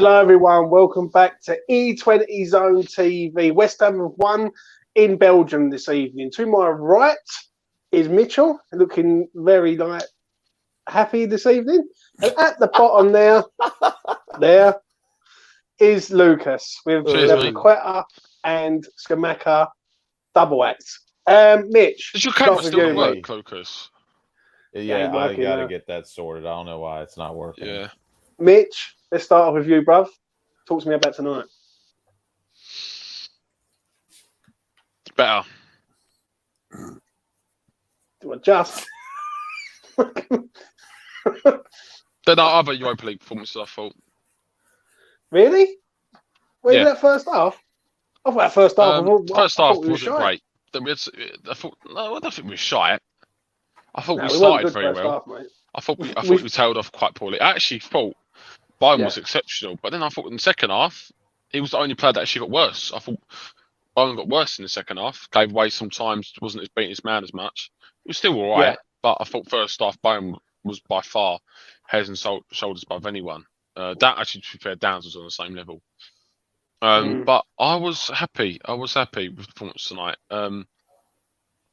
Hello, everyone. Welcome back to E20 Zone TV. West Ham have won in Belgium this evening. To my right is Mitchell, looking very happy this evening. And at the bottom there is Lucas with the Paqueta and Scamacca double acts. Mitch, does your camera still not work, Lucas? Yeah, I gotta get that sorted. I don't know why it's not working. Yeah. Mitch, let's start off with you, bruv. Talk to me about tonight. It's better. To adjust. They're not other Europa League performances, I thought. Really? Wait, that first half? I thought that first half. First half wasn't great. I don't think we were shy. I thought we started very well. Half, I thought we tailed off quite poorly. I actually thought Bowen was exceptional, but then I thought in the second half he was the only player that actually got worse. I thought Bowen got worse in the second half, gave away sometimes, wasn't as beating his man as much. It was still all right, but I thought first half Bowen was by far heads and shoulders above anyone. That actually, to be fair, Downs was on the same level. But I was happy. with the performance tonight.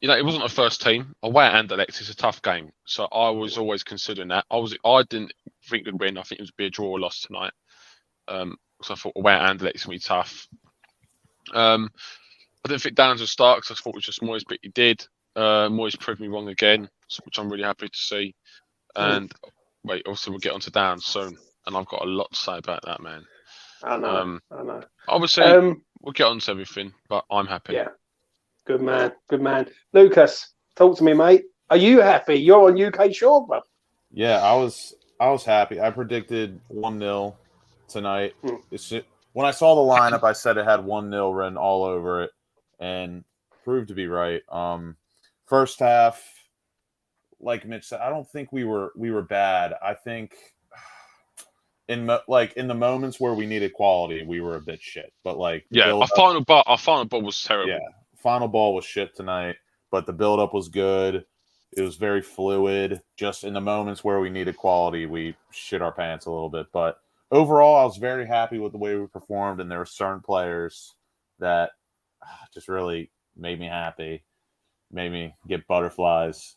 It wasn't a first team. Away at Anderlecht is a tough game, so I was always considering that. I didn't think we'd win. I think it would be a draw or loss tonight. So I thought away at Anderlecht is going to be tough. I didn't think Downs would start because I thought it was just Moyes, but he did. Moyes proved me wrong again, which I'm really happy to see. And also we'll get onto Downs soon, and I've got a lot to say about that, man. I know. Obviously, we'll get on to everything, but I'm happy. Yeah. Good man. Lucas, talk to me, mate. Are you happy? You're on UK shore, bro. Yeah, I was happy. I predicted 1-0 tonight. When I saw the lineup, I said it had 1-0 written all over it, and proved to be right. First half, like Mitch said, I don't think we were bad. I think in the moments where we needed quality, we were a bit shit. But our final ball was terrible. Yeah, final ball was shit tonight, but the build-up was good. It was very fluid. Just in the moments where we needed quality, we shit our pants a little bit. But overall, I was very happy with the way we performed, and there were certain players that just really made me happy, made me get butterflies.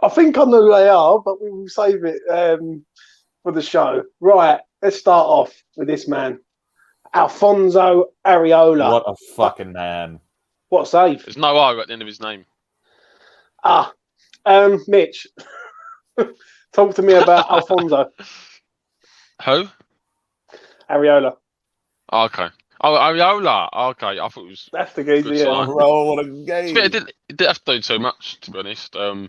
I think I know who they are, but we will save it for the show. Right, let's start off with this man. Alfonso Areola. What a fucking man. What a save. There's no R at the end of his name. Mitch, talk to me about Alfonso. Who? Areola. Oh, okay. Oh, Areola. Okay, I thought it was... That's the geezer, yeah. Bro, what a game. It didn't have to do too much, to be honest. I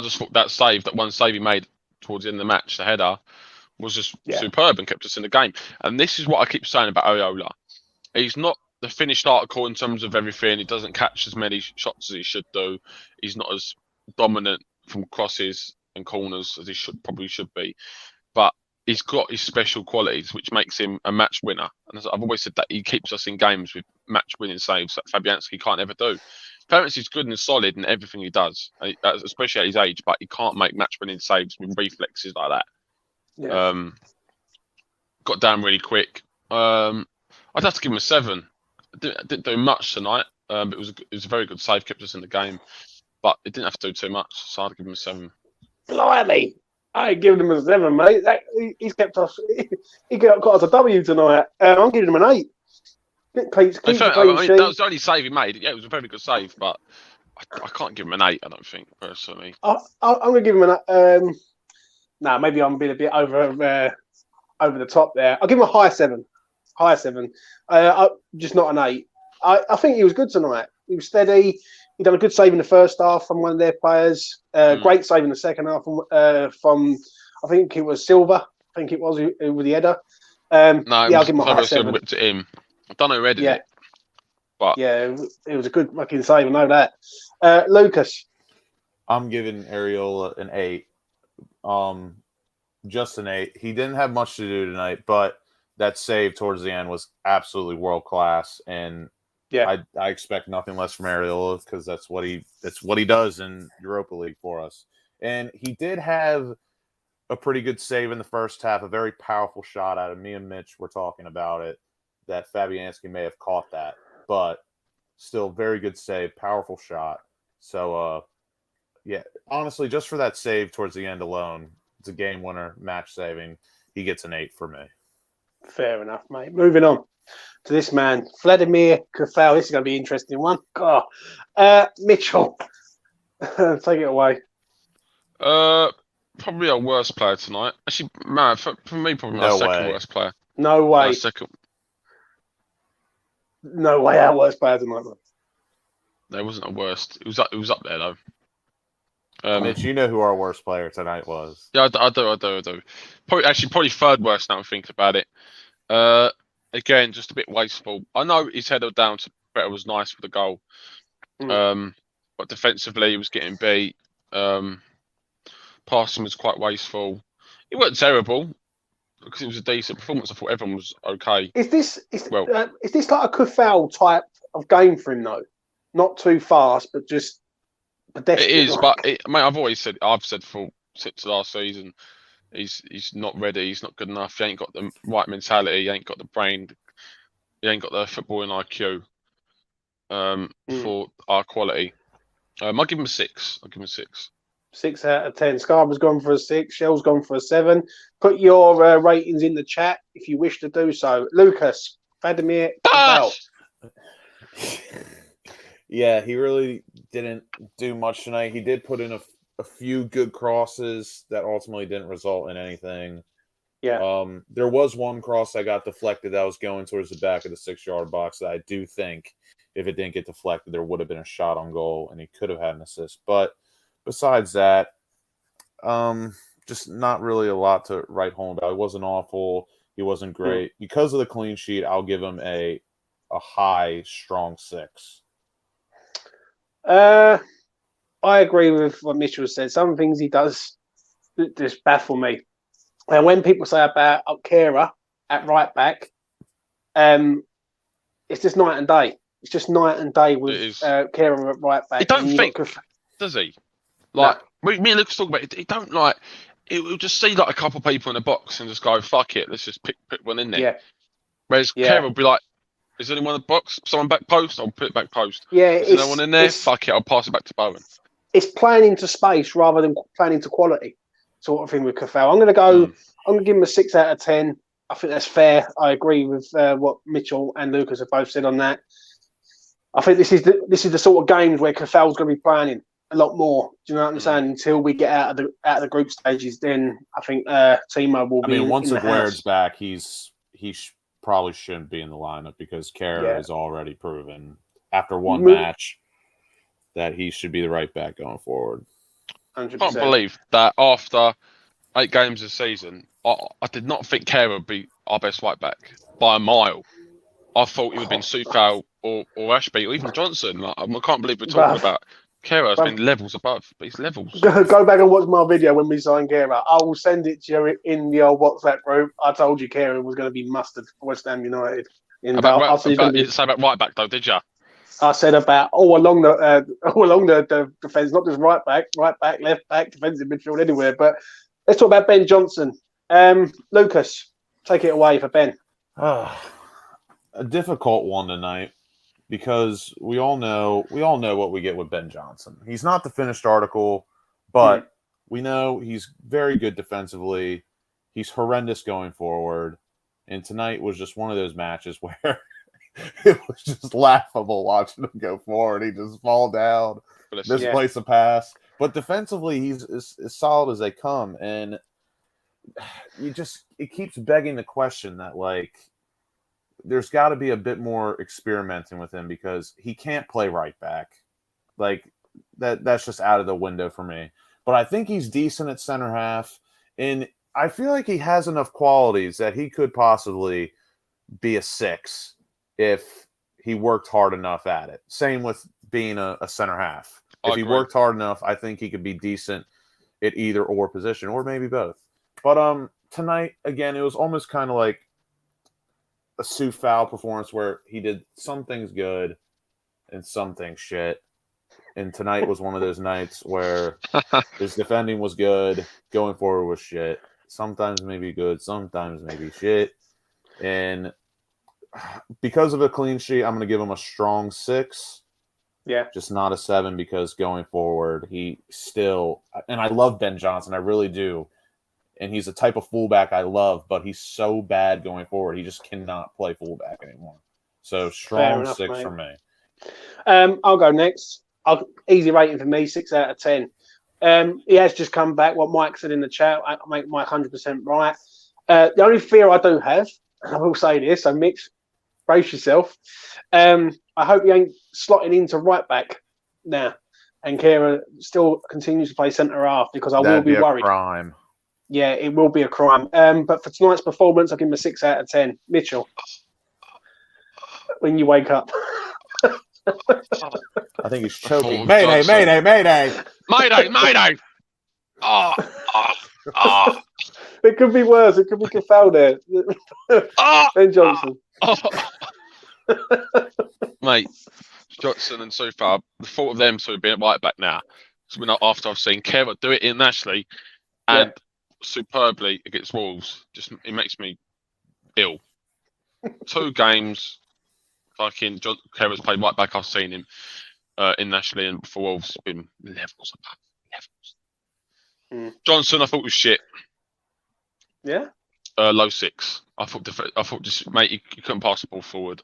just thought that one save he made towards the end of the match, the header, was just superb and kept us in the game. And this is what I keep saying about Areola. He's not the finished article in terms of everything. He doesn't catch as many shots as he should do. He's not as dominant from crosses and corners as he probably should be. But he's got his special qualities, which makes him a match winner. And as I've always said, that he keeps us in games with match-winning saves that Fabianski can't ever do. Fabianski's good and solid in everything he does, especially at his age, but he can't make match-winning saves with reflexes like that. Yeah. Got down really quick. I'd have to give him a 7. Didn't do much tonight. It was a very good save, kept us in the game, but it didn't have to do too much, so I'd give him a 7. Blimey, I ain't giving him a 7, mate. He's kept us. He got us a W tonight. I'm giving him an 8. That was the only save he made. Yeah, it was a very good save, but I can't give him an 8. I don't think personally. I'm going to give him an. Maybe I'm being a bit over the top there. I'll give him a high 7. Just not an 8. I think he was good tonight. He was steady. He done a good save in the first half from one of their players. Great save in the second half from I think it was Silva. I think it was with the header. I'll give him a high 7. Whipped it in. I don't know who headed it. But yeah, it was a good fucking save. I know that. Lucas. I'm giving Areola an 8. Just an 8. He didn't have much to do tonight, but that save towards the end was absolutely world class, and I expect nothing less from Areola because that's what he does in Europa League for us. And he did have a pretty good save in the first half, a very powerful shot out of me and Mitch were talking about it, that Fabianski may have caught that, but still very good save, powerful shot. So, yeah, honestly, just for that save towards the end alone, it's a game winner, match saving. He gets an 8 for me. Fair enough, mate. Moving on to this man, Vladimir Coufal. This is going to be an interesting one. God. Mitchell, take it away. Probably our worst player tonight. Actually, man, for me, probably my second worst player. No way. Second. No way our worst player tonight, man. No, it wasn't our worst. It was up there, though. Mitch, you know who our worst player tonight was. Yeah, I do. Probably third worst now I think about it. Again, just a bit wasteful. I know his header down to better was nice for the goal. But defensively, he was getting beat. Passing was quite wasteful. It wasn't terrible because it was a decent performance. I thought everyone was okay. Is this like a Coufal type of game for him though? Not too fast, but just pedestrian. It is, but I've said since last season, he's not ready. He's not good enough. He ain't got the right mentality. He ain't got the brain. He ain't got the footballing IQ for our quality. I'll give him a 6. 6 out of 10. Scarborough's gone for a 6. Shell's gone for a 7. Put your ratings in the chat if you wish to do so. Lucas, Vladimir Coufal. Yeah, he really didn't do much tonight. He did put in a few good crosses that ultimately didn't result in anything. Yeah. There was one cross that got deflected that was going towards the back of the 6-yard box that I do think if it didn't get deflected, there would have been a shot on goal and he could have had an assist. But besides that, just not really a lot to write home about. He wasn't awful. He wasn't great. Because of the clean sheet, I'll give him a high, strong 6. I agree with what Mitchell said. Some things he does just baffle me. And when people say about Kera at right back, it's just night and day. It's just night and day with Kera at right back. He don't think, does he? Like, me and Lucas talk about it. He don't like. He'll just see like a couple of people in the box and just go, "Fuck it, let's just pick one in there." Yeah. Whereas Kera will be like, "Is anyone in the box? Someone back post? I'll put it back post." Yeah. Is there no one in there? Fuck it, I'll pass it back to Bowen. It's playing into space rather than playing into quality, sort of thing with Coufal. I'm going to give him a 6 out of 10. I think that's fair. I agree with what Mitchell and Lucas have both said on that. I think this is the sort of games where Coufal's going to be playing in a lot more. Do you know what I'm saying? Until we get out of the group stages, then I think Timo will be. Once Aguero's back, he probably shouldn't be in the lineup because Kera has already proven after one match that he should be the right back going forward. 100%. I can't believe that after 8 games this season, I did not think Kera would be our best right back by a mile. I thought it would have been Coufal or Ashby or even Johnson. Like, I can't believe we're talking about Kera has been levels above, but he's levels. Go back and watch my video when we signed Kera. I will send it to you in the old WhatsApp group. I told you Kera was going to be mustard for West Ham United. You didn't say about right back though, did you? I said about all along the defence, not just right back, left back, defensive midfield, anywhere. But let's talk about Ben Johnson. Lucas, take it away for Ben. A difficult one tonight because we all know what we get with Ben Johnson. He's not the finished article, but we know he's very good defensively. He's horrendous going forward. And tonight was just one of those matches where it was just laughable watching him go forward. He just fall down, misplace a pass. But defensively, he's as solid as they come. And it keeps begging the question that, like, there's got to be a bit more experimenting with him because he can't play right back. Like, that's just out of the window for me. But I think he's decent at center half. And I feel like he has enough qualities that he could possibly be a 6 if he worked hard enough at it. Same with being a center half. If he worked hard enough, I think he could be decent at either or position, or maybe both. But tonight, again, it was almost kind of like a Coufal performance where he did some things good and some things shit. and tonight was one of those nights where his defending was good, going forward was shit. Sometimes maybe good, sometimes maybe shit. And because of a clean sheet, I'm going to give him a strong 6. Yeah. Just not a 7 because going forward, he still – and I love Ben Johnson. I really do. And he's a type of fullback I love, but he's so bad going forward. He just cannot play fullback anymore. So strong 6 for me. I'll go next. Easy rating for me, 6 out of 10. He has just come back. What Mike said in the chat, I make Mike 100% right. The only fear I do have, and I will say this, so Mitch, brace yourself. I hope he ain't slotting into right back now, and Kera still continues to play centre half because I will be worried. Crime. Yeah, it will be a crime. But for tonight's performance, I'll give him a 6 out of 10. Mitchell, when you wake up. I think he's choking. Mayday, mayday, mayday. Mayday, mayday. Oh. It could be worse. It could be Coufal there. Ben Johnson. Mate, Johnson and so far, the thought of them sort of being right back now. So after I've seen Kera do it internationally and superbly against Wolves, it makes me ill. 2 games, fucking Kera's played right back. I've seen him internationally and for Wolves, it's been levels above levels. Johnson, I thought was shit. Yeah. Low 6. I thought just mate, he couldn't pass the ball forward.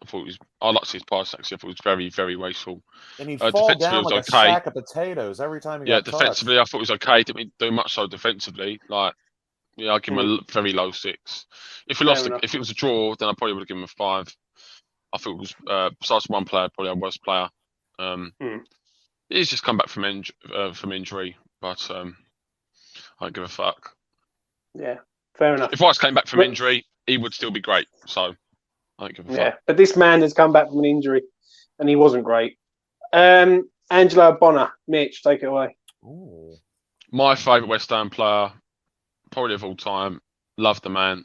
I liked his pass actually. I thought it was very, very wasteful. And he'd fall down like a sack of potatoes every time he got defensively, touched. I thought it was okay. Didn't do much so defensively. Like, yeah, I'd give him a very low 6. If if it was a draw, then I probably would have given him a 5. I thought it was besides one player, probably our worst player. He's just come back from injury, but I don't give a fuck. Yeah, fair enough. If Rice came back from injury, he would still be great. So I don't give a fuck. Yeah, but this man has come back from an injury, and he wasn't great. Angelo Ogbonna, Mitch, take it away. Ooh. My favourite West Ham player, probably of all time. Love the man.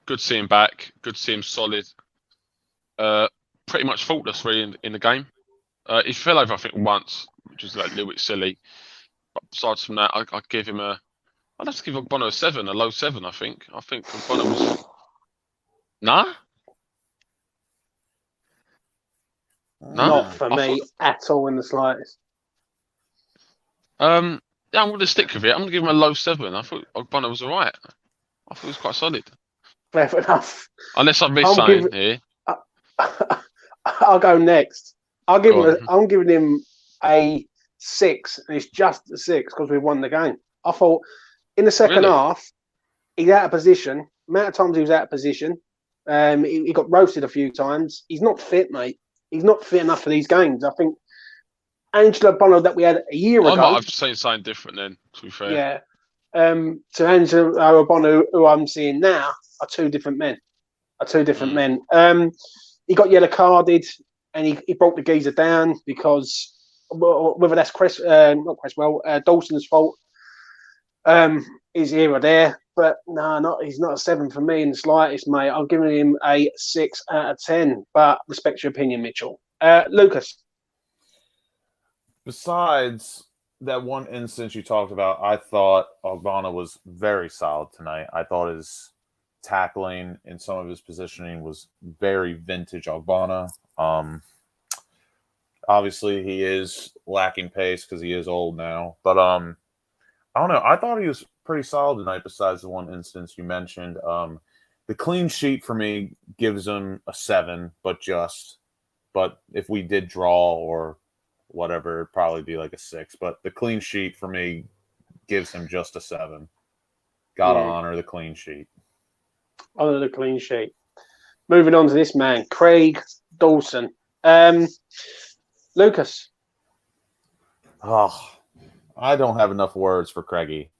Good to see him back. Good to see him solid. Pretty much faultless really in the game. He fell over I think once, which was like a little bit silly. But besides from that, I'd give him I'd have to give Ogbonna a 7, a low 7. I think Ogbonna was. Nah. Not for me at all in the slightest. Yeah, I'm going to stick with it. I'm going to give him a low 7. I thought Ogbonna was alright. I thought he was quite solid. Fair enough. Unless I missed something here. I'll go next. I'm giving him a 6, and it's just a 6 because we won the game. I thought in the second half, he's out of position. The amount of times he was out of position, he got roasted a few times. He's not fit, mate. He's not fit enough for these games. I think Angelo Ogbonna that we had a year ago. I might have seen something different then, to be fair. Yeah. To Angelo Ogbonna, who I'm seeing now, are 2 different men. He got yellow carded and he brought the geezer down because whether that's Dawson's fault is here or there. But no, he's not a 7 for me in the slightest, mate. I'm giving him a 6 out of 10. But respect your opinion, Mitchell. Lucas. Besides that one instance you talked about, I thought Ogbonna was very solid tonight. I thought his tackling and some of his positioning was very vintage Ogbonna. Obviously, he is lacking pace because he is old now. But I don't know. I thought he was pretty solid tonight besides the one instance you mentioned. The clean sheet for me gives him a 7, but if we did draw or whatever, it'd probably be like a 6. But the clean sheet for me gives him just a 7. Gotta honor the clean sheet. Honor the clean sheet. Moving on to this man, Craig Dawson. Lucas. Oh, I don't have enough words for Craigie.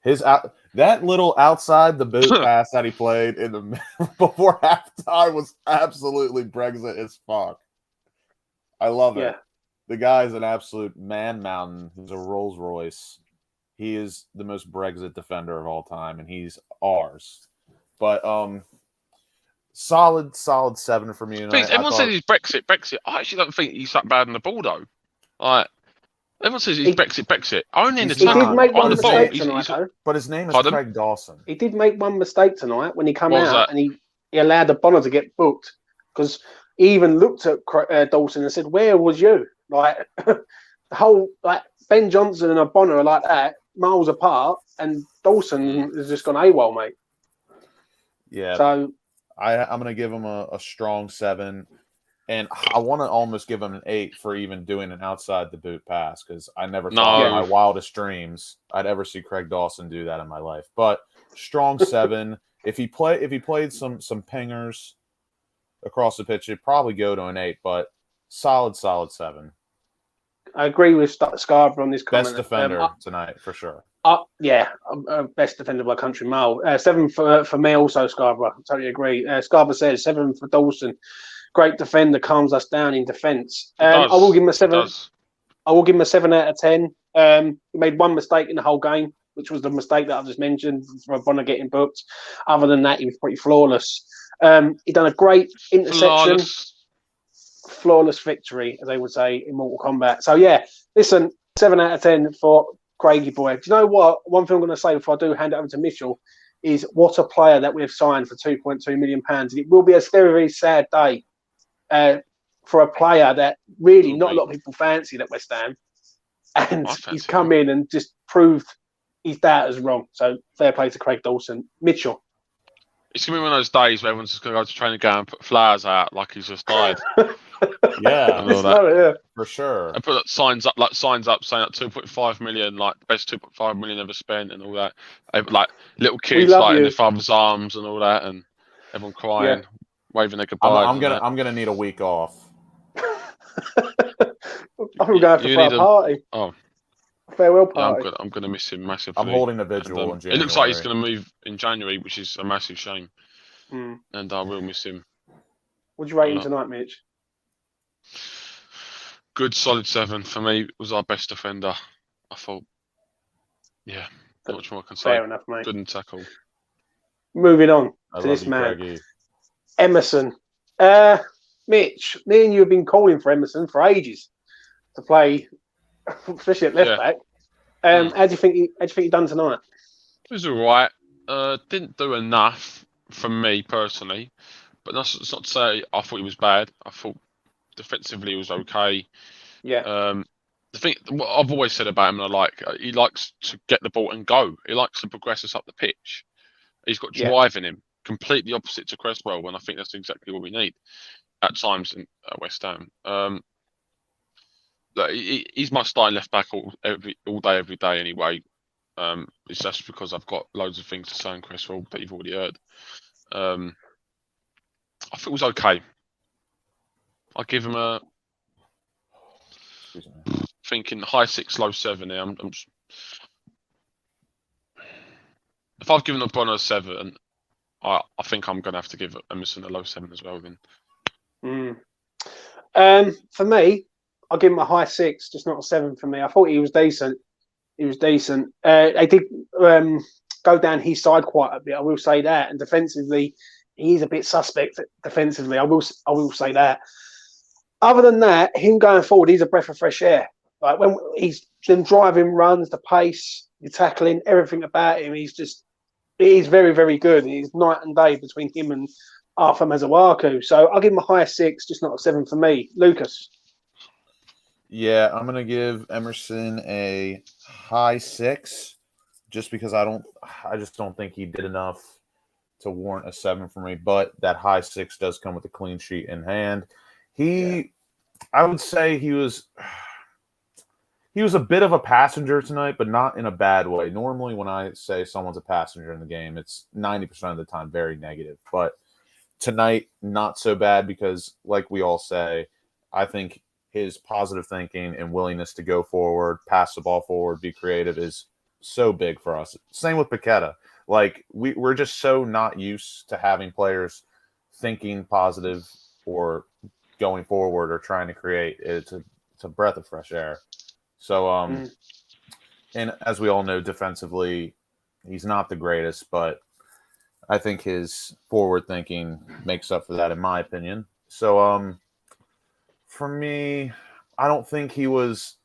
That little outside the boot pass that he played in the before halftime was absolutely Brexit as fuck. I love it. The guy's an absolute man mountain. He's a Rolls Royce. He is the most Brexit defender of all time, and he's ours. But solid 7 for me. Everyone says he's Brexit. I actually don't think he's that bad in the ball though. Like Everyone says he's Brexit. Only in the He He did tackle. make On one the ball. mistake tonight, though. But his name is Pardon? Craig Dawson. He did make one mistake tonight when he came What was out that? and he allowed Ogbonna to get booked because he even looked at Dawson and said, "Where was you?" Like the whole Ben Johnson and Ogbonna are like that, miles apart, and Dawson has just gone AWOL, mate. Yeah. So I'm going to give him a strong 7. And I want to almost give him an 8 for even doing an outside the boot pass because I never thought in my wildest dreams I'd ever see Craig Dawson do that in my life. But strong 7. If he played some pingers across the pitch, it'd probably go to an 8. But solid 7. I agree with Scarborough on this comment. Best defender tonight for sure. Best defender by country mile. 7 for me also, Scarborough. I totally agree. Scarborough says 7 for Dawson. Great defender, calms us down in defence. I will give him a 7. I will give him a 7 out of 10. He made one mistake in the whole game, which was the mistake that I've just mentioned for Ogbonna getting booked. Other than that, he was pretty flawless. He done a great interception. Flawless victory, as they would say in Mortal Kombat. So yeah, listen, 7 out of 10 for Craigie boy. Do you know what? One thing I'm going to say before I do hand it over to Mitchell is what a player that we've signed for £2.2 million. It will be a very, very sad day for a player that really not a lot of people fancy at West Ham. And he's come in and just proved his doubters wrong. So fair play to Craig Dawson. Mitchell. It's going to be one of those days where everyone's just going to go to training ground and put flowers out like he's just died. Yeah, for sure. And put signs up saying that 2.5 million, like best 2.5 million ever spent and all that. Like little kids in their father's arms and all that, and everyone crying, waving their goodbye. I'm gonna need a week off. I'm going to have a party. Oh, farewell party. Yeah, I'm gonna miss him massively. I'm holding a vigil in January. It looks like he's gonna move in January, which is a massive shame. And I will miss him. Would you rate him tonight, Mitch? Good, solid 7 for me. Was our best defender. I thought, not much more I can say. Fair enough, mate. Good and tackle. Moving on to this man, Craigie. Emerson. Mitch, me and you have been calling for Emerson for ages to play, especially at left back. How do you think he done tonight? It was all right. Didn't do enough for me personally, but that's not to say I thought he was bad. I thought defensively he was okay. Yeah. The thing what I've always said about him, and I like, he likes to get the ball and go. He likes to progress us up the pitch. He's got drive in him, completely opposite to Cresswell, and I think that's exactly what we need at times in West Ham. He's my starting left back all day, every day anyway. It's just because I've got loads of things to say on Cresswell that you've already heard. I think it was okay. I'll give him a thinking high 6, low 7 here. If I've given Ogbonna a 7, I think I'm going to have to give Emerson a low 7 as well then. For me, I'll give him a high 6, just not a 7 for me. I thought he was decent. They did go down his side quite a bit, I will say that. And defensively, he's a bit suspect defensively. I will say that. Other than that, him going forward, he's a breath of fresh air. Like when he's them driving runs, the pace, the tackling, everything about him, he's very, very good. He's night and day between him and Arthur Mazawaku. So I'll give him a high 6, just not a 7 for me. Lucas. Yeah, I'm gonna give Emerson a high 6, just because I just don't think he did enough to warrant a 7 for me. But that high 6 does come with a clean sheet in hand. I would say he was a bit of a passenger tonight, but not in a bad way. Normally, when I say someone's a passenger in the game, it's 90% of the time very negative. But tonight, not so bad because, like we all say, I think his positive thinking and willingness to go forward, pass the ball forward, be creative is so big for us. Same with Paqueta. Like, we're just so not used to having players thinking positive or going forward or trying to create. It's a breath of fresh air. So, and as we all know, defensively, he's not the greatest, but I think his forward thinking makes up for that, in my opinion. So, for me, I don't think he was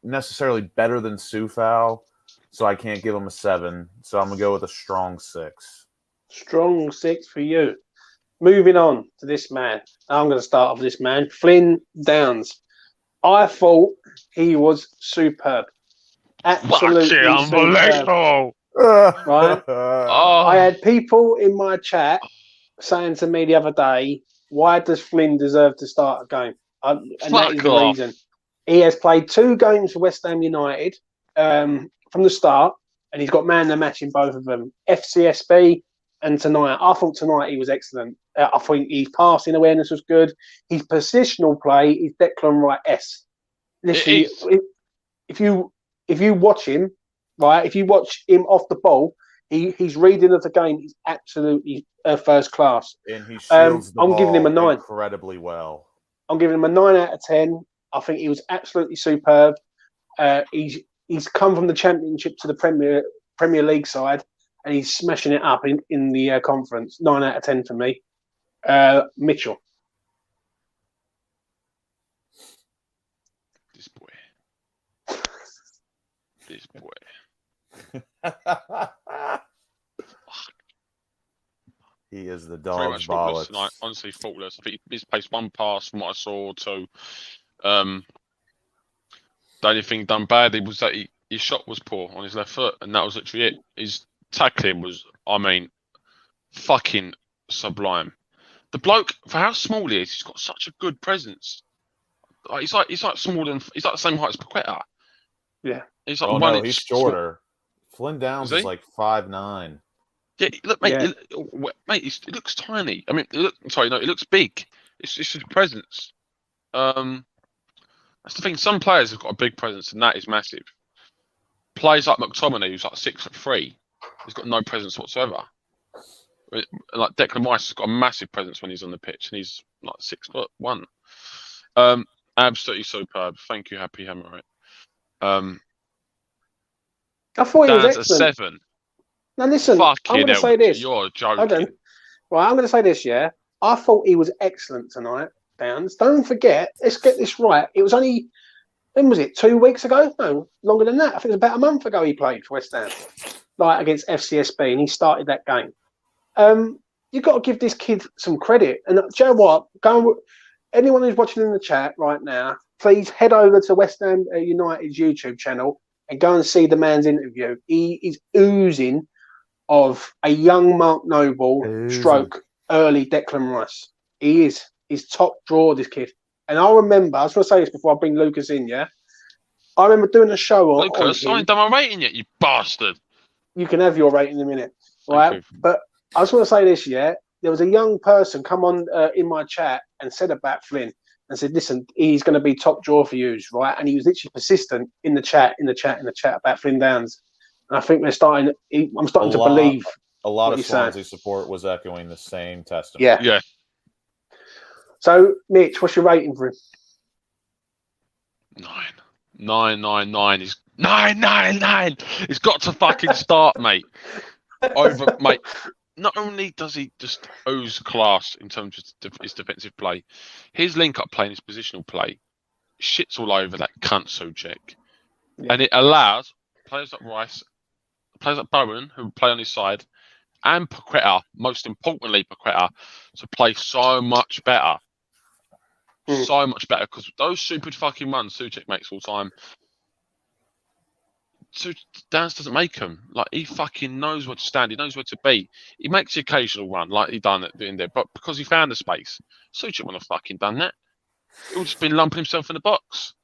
necessarily better than Coufal, so I can't give him a 7. So I'm gonna go with a strong 6. Strong 6 for you. Moving on to this man. I'm going to start off with this man, Flynn Downs. I thought he was superb. Absolutely Fucking superb. unbelievable. Right? Oh, I had people in my chat saying to me the other day, why does Flynn deserve to start a game? And that is fuck the off. reason. He has played 2 games for West Ham United from the start, and he's got man of the match in both of them. FCSB and tonight. I thought tonight he was excellent. I think his passing awareness was good. His positional play is Declan Rice. Literally, if you watch him, right, if you watch him off the ball, his reading of the game is absolutely first class. And he shields the I'm ball giving him a 9. incredibly well. I'm giving him a 9 out of 10. I think he was absolutely superb. He's come from the Championship to the Premier League side, and he's smashing it up in the conference. 9 out of 10 for me. Mitchell. This boy. He is the Pretty dog's much faultless bollocks. tonight. Honestly, faultless. I think he's placed 1 pass from what I saw. The only thing done badly was that his shot was poor on his left foot, and that was literally it. His tackling was, fucking sublime. The bloke, for how small he is, he's got such a good presence. He's like smaller than, he's like the same height as Paqueta. Yeah. He's like no, he's shorter. Flynn Downs is like 5'9". Yeah, look, mate. Yeah. It looks tiny. I mean, it looks big. It's just his presence. That's the thing. Some players have got a big presence, and that is massive. Players like McTominay, who's like 6'3", he's got no presence whatsoever. Like Declan Rice has got a massive presence when he's on the pitch, and he's like 6'1". Absolutely superb. Thank you, Happy Hammer. I thought he was Dan's excellent. a 7. Now listen, I'm going to say this. You're joking. Right, I'm going to say this. Yeah, I thought he was excellent tonight. Downs. Don't forget. Let's get this right. It was only, when was it? 2 weeks ago? No, longer than that. I think it was about a month ago he played for West Ham, like against FCSB, and he started that game. You've got to give this kid some credit. And do you know what? Anyone who's watching in the chat right now, please head over to West Ham United's YouTube channel and go and see the man's interview. He is oozing of a young Mark Noble stroke early Declan Rice. He is. He's top draw, this kid. And I remember, I was going to say this before I bring Lucas in, yeah? I remember doing a show on Lucas, I ain't done my rating yet, you bastard. You can have your rating in a minute, right? But I just want to say this, yeah? There was a young person come on in my chat and said about Flynn and said, listen, he's going to be top draw for you, right? And he was literally persistent in the chat about Flynn Downs. And I think I'm starting to believe. A lot of Swansea support was echoing the same testament. Yeah. So, Mitch, what's your rating for him? 9. He's 9. He's got to fucking start, mate. Mate. Not only does he just ooze class in terms of his defensive play, his link-up play and his positional play shits all over that cunt Souček. Yeah. And it allows players like Rice, players like Bowen, who play on his side, and Paqueta, most importantly Paqueta, to play so much better. So much better, because those stupid fucking runs Souček makes all the time, so Downs doesn't make them. Like, he fucking knows where to stand. He knows where to be. He makes the occasional run, like he done in there, but because he found the space, Souček wouldn't have fucking done that. He would just been lumping himself in the box.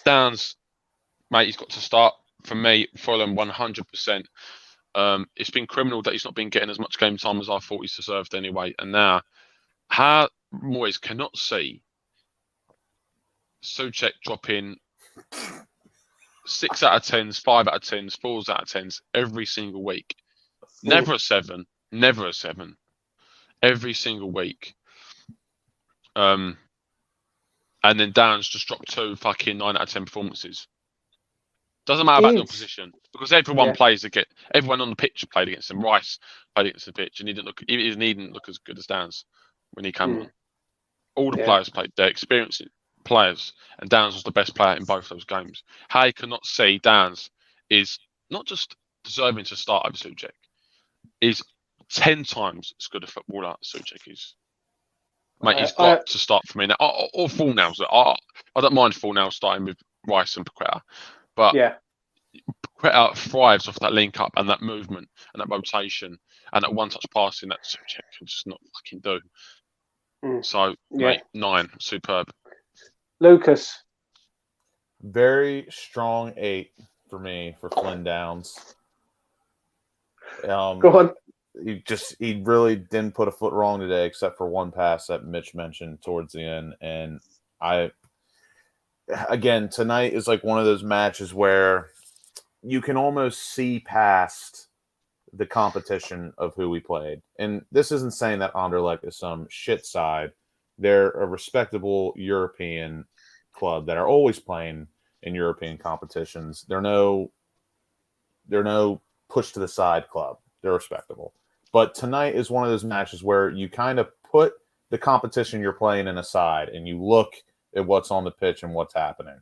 Downs, mate, he's got to start. For me, Fulham 100%. It's been criminal that he's not been getting as much game time as I thought he's deserved anyway. And now, how Moyes cannot see Souček dropping 6 out of 10s, 5 out of 10s, 4 out of 10s every single week. Never a 7. Every single week. And then Downs just dropped 2 fucking 9 out of 10 performances. Doesn't matter about the opposition, because everyone everyone on the pitch played against him. Rice played against the pitch, and he didn't look as good as Downs when he came on. All the players played. Their experience players, and Downs was the best player in both those games. How you cannot see Downs is not just deserving to start over Souček, is 10 times as good a footballer as Souček is. Mate, he's got to start for me now. Or Fornals. I don't mind Fornals starting with Rice and Paqueta, but Paqueta thrives off that link up and that movement and that rotation and that one touch passing that Souček can just not fucking do. So, mate, 9, superb. Lucas, very strong 8 for me for Flynn Downs. Go on. He really didn't put a foot wrong today, except for one pass that Mitch mentioned towards the end. And again, tonight is like one of those matches where you can almost see past the competition of who we played. And this isn't saying that Anderlecht is some shit side. They're a respectable European club that are always playing in European competitions. They're no push to the side club. They're respectable. But tonight is one of those matches where you kind of put the competition you're playing in aside and you look at what's on the pitch and what's happening.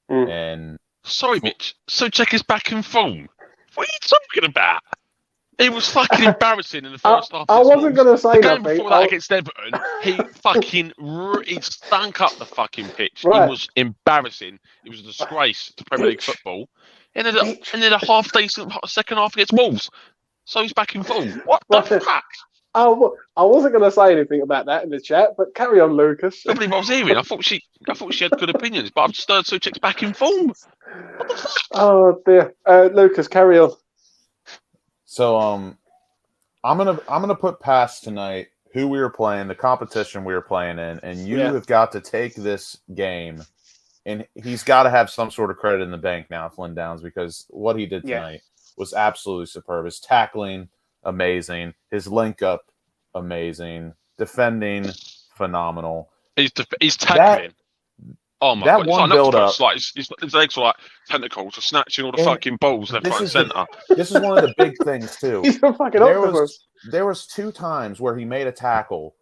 And sorry, Mitch. Souček is back in form. What are you talking about? It was fucking embarrassing in the first half. I wasn't going to say the game nothing. Before that against Everton, he fucking he stunk up the fucking pitch. Right. It was embarrassing. It was a disgrace to Premier League football. And then a half decent second half against Wolves. So he's back in form. What the fuck? I wasn't going to say anything about that in the chat, but carry on, Lucas. I believe I was hearing. I thought she had good opinions, but I've just heard Souček's back in form. What the fuck? Oh dear, Lucas, carry on. So I'm gonna put past tonight who we were playing, the competition we were playing in, and you have got to take this game, and he's got to have some sort of credit in the bank now, Flynn Downs, because what he did tonight was absolutely superb. His tackling, amazing. His link up, amazing. Defending, phenomenal. He's tackling. Oh my that god! One build up, like his legs are like tentacles, are snatching all the fucking balls left, right, and centre. This is one of the big things too. He's a fucking octopus. There was 2 times where he made a tackle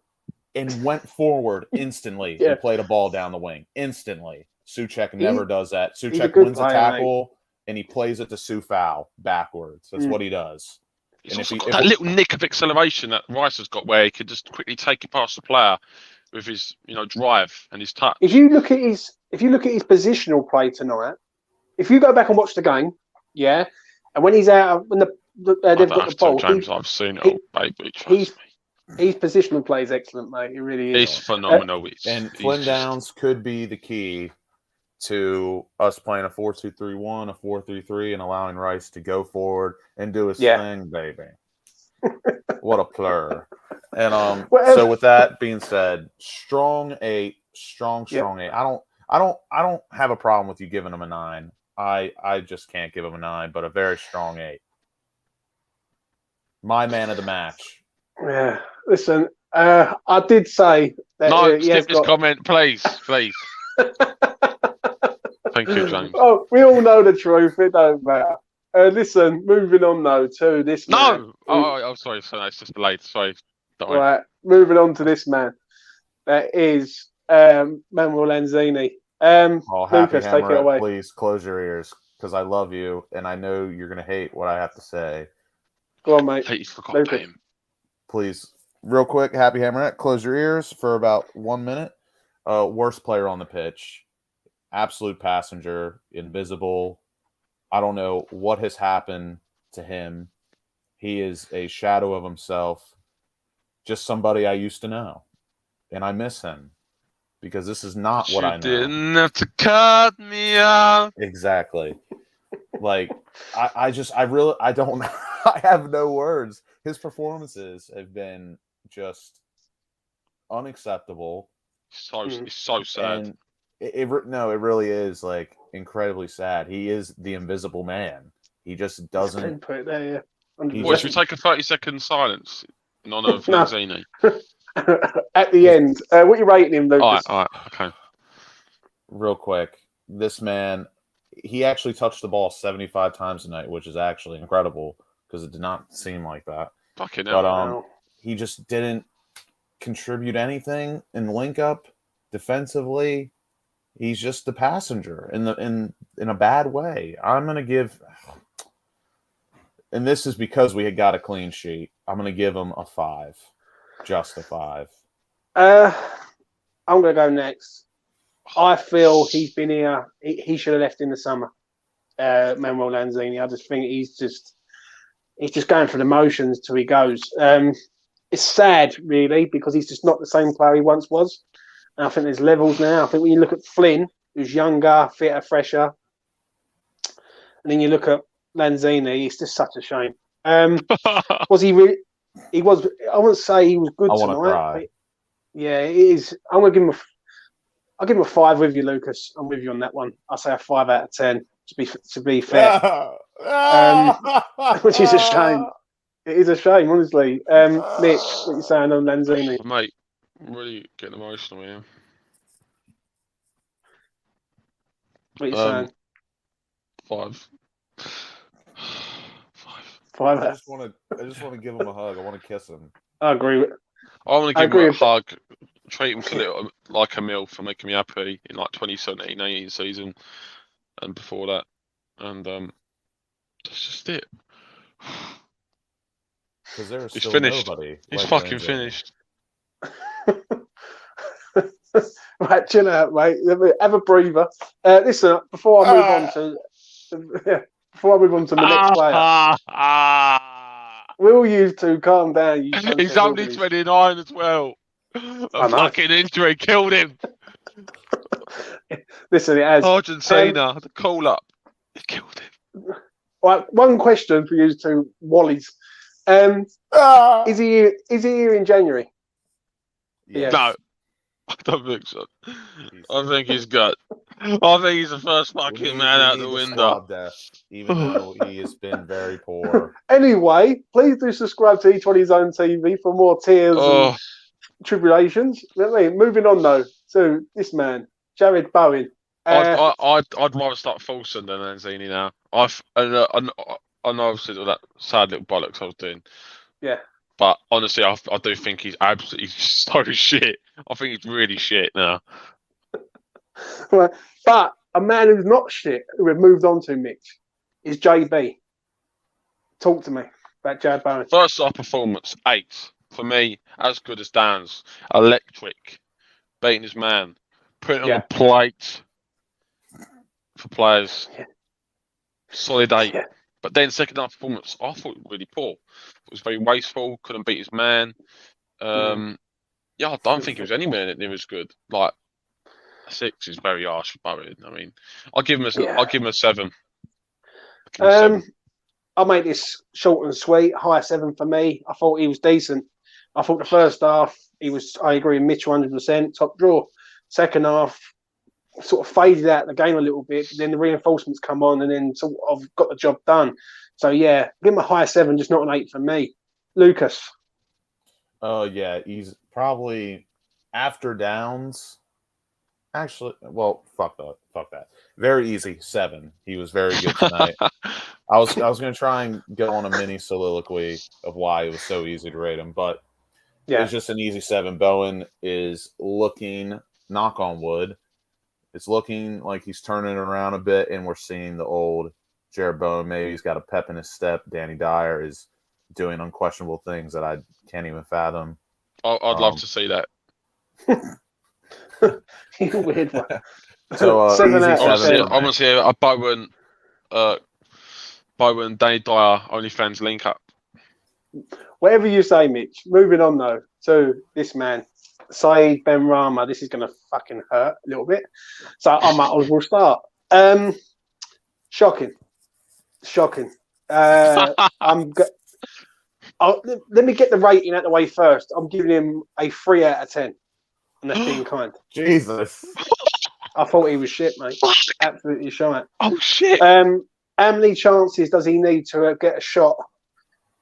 and went forward instantly and played a ball down the wing instantly. Souček never does that. Souček wins a tackle and he plays it to Coufal backwards. That's what he does. He's also got that little nick of acceleration that Rice has got, where he could just quickly take it past the player with his, drive and his touch. If you look at his positional play tonight, if you go back and watch the game, and when he's out, when they've got the ball, James, I've seen it all, baby. His positional play is excellent, mate. It really is. He's phenomenal. And Flynn Downs could be the key to us playing a 4-2-3-1, a 4-3-3, and allowing Rice to go forward and do his thing, baby. What a player. And so with that being said, strong 8. I don't have a problem with you giving him a 9. I just can't give him a 9, but a very strong 8. My man of the match. Yeah. Listen, I did say that. No, skip this comment, please. Thank you, James. Oh, we all know the truth. It don't matter. Listen, moving on though to this man. No! Oh, sorry. So it's just delayed. Sorry. Right, moving on to this man. That is Manuel Lanzini. Lucas, take it away. Please close your ears, because I love you, and I know you're going to hate what I have to say. Go on, mate. I forgot him. Please, real quick, Happy Hammerette, close your ears for about 1 minute. Worst player on the pitch. Absolute passenger. Invisible. I don't know what has happened to him. He is a shadow of himself. Just somebody I used to know. And I miss him. Because this is not what I know. You didn't have to cut me out. Exactly. Like, I don't know. I have no words. His performances have been just unacceptable. It's so sad. And it really is, like, incredibly sad. He is the invisible man. He just doesn't. Put it there, Should we take a 30-second silence in honor of Lanzini? At the end. What are you rating him, Lucas? All right, okay. Real quick, this man, he actually touched the ball 75 times tonight, which is actually incredible, because it did not seem like that. Fucking hell. But he just didn't contribute anything in link up defensively. He's just the passenger in a bad way. I'm gonna give, and this is because we had got a clean sheet. I'm gonna give him a 5, just a 5. I'm gonna go next. I feel he's been here. He should have left in the summer. Manuel Lanzini. I just think he's just going through the motions till he goes. It's sad, really, because he's just not the same player he once was. And I think there's levels now. I think when you look at Flynn, who's younger, fitter, fresher, and then you look at Lanzini, it's just such a shame. Was he really? He was. I wouldn't say he was good I tonight. want to cry. Yeah, it is. I'm gonna give him I'll give him a 5 with you, Lucas. I'm with you on that one. I'll say a 5 out of 10 to be fair. Which is a shame. It is a shame, honestly. Mitch, what you saying on Lanzini? Mate, I'm really getting emotional here. What you saying? 5. 5 I just want to give him a hug. I want to kiss him. I agree with. I want to give him a hug, treat him to like a meal for making me happy in like 2017-18 season and before that, and that's just it. Because there's He's still finished. nobody. He's like fucking Lanzini. finished. Right, chill out, mate. Have a breather. Listen, before I move on to the next player, will you two calm down? He's only 29 as well. A fucking injury killed him. Listen, it has. Argentina, the call up. It killed him. Right, one question for you two, Wallies. Is he here in January? Yes. No, I don't think so. I think he's good. I think he's the first fucking man out the window. Even though he has been very poor. Anyway, please do subscribe to E20 Zone TV for more tears and tribulations. Moving on though to this man, Jared Bowen. I'd rather start Fulson than Lanzini now. I know I've said all that sad little bollocks I was doing. Yeah. But honestly, I do think he's absolutely so shit. I think he's really shit now. Right. But a man who's not shit, who we've moved on to, Mitch, is JB. Talk to me about Jared Bowen. First half performance, 8. For me, as good as Dan's. Electric. Beating his man. Putting on a plate for players. Yeah. Solid 8. Yeah. But then second half performance, I thought it was really poor. It was very wasteful, couldn't beat his man. Yeah, I don't think it was anywhere near as good. Like, 6 is very harsh for Bowen. I mean, I'll give him a 7. I'll make this short and sweet. High 7 for me. I thought he was decent. I thought the first half, I agree with Mitch 100%, top draw. Second half, sort of faded out the game a little bit, but then the reinforcements come on and then sort of got the job done. So, yeah, give him a high 7, just not an 8 for me. Lucas. Yeah, he's probably after Downs. Actually, well, fuck that. Very easy, 7. He was very good tonight. I was going to try and go on a mini soliloquy of why it was so easy to rate him, but it's just an easy 7. Bowen is looking, knock on wood, it's looking like he's turning around a bit, and we're seeing the old Jared Bowen. Maybe he's got a pep in his step. Danny Dyer is doing unquestionable things that I can't even fathom. I'd love to see that. You weird one. So, I want to see a Bowen, Danny Dyer, OnlyFans link up. Whatever you say, Mitch. Moving on, though, to this man, Saeed Benrahma. This is going to fucking hurt a little bit. So I might as well start. Shocking. Let me get the rating out the way first. I'm giving him a 3 out of 10. And that's being kind. Jesus. I thought he was shit, mate. Absolutely shite. Oh, shit. How many chances does he need to get a shot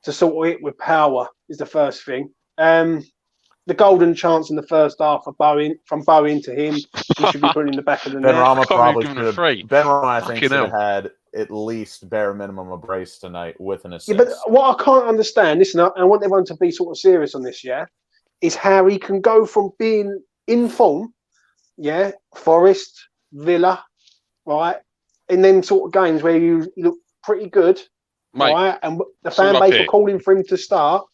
to sort it with power is the first thing. The golden chance in the first half of from Bowen to him, he should be putting in the back of the net. Benrahma probably should have. Benrahma, I think, should have had at least bare minimum a brace tonight with an assist. Yeah, but what I can't understand, listen, I want everyone to be sort of serious on this, is how he can go from being in form, Forest, Villa, right? In them sort of games where you look pretty good, Mate, right? And the it's fan all up base were here. calling for him to start.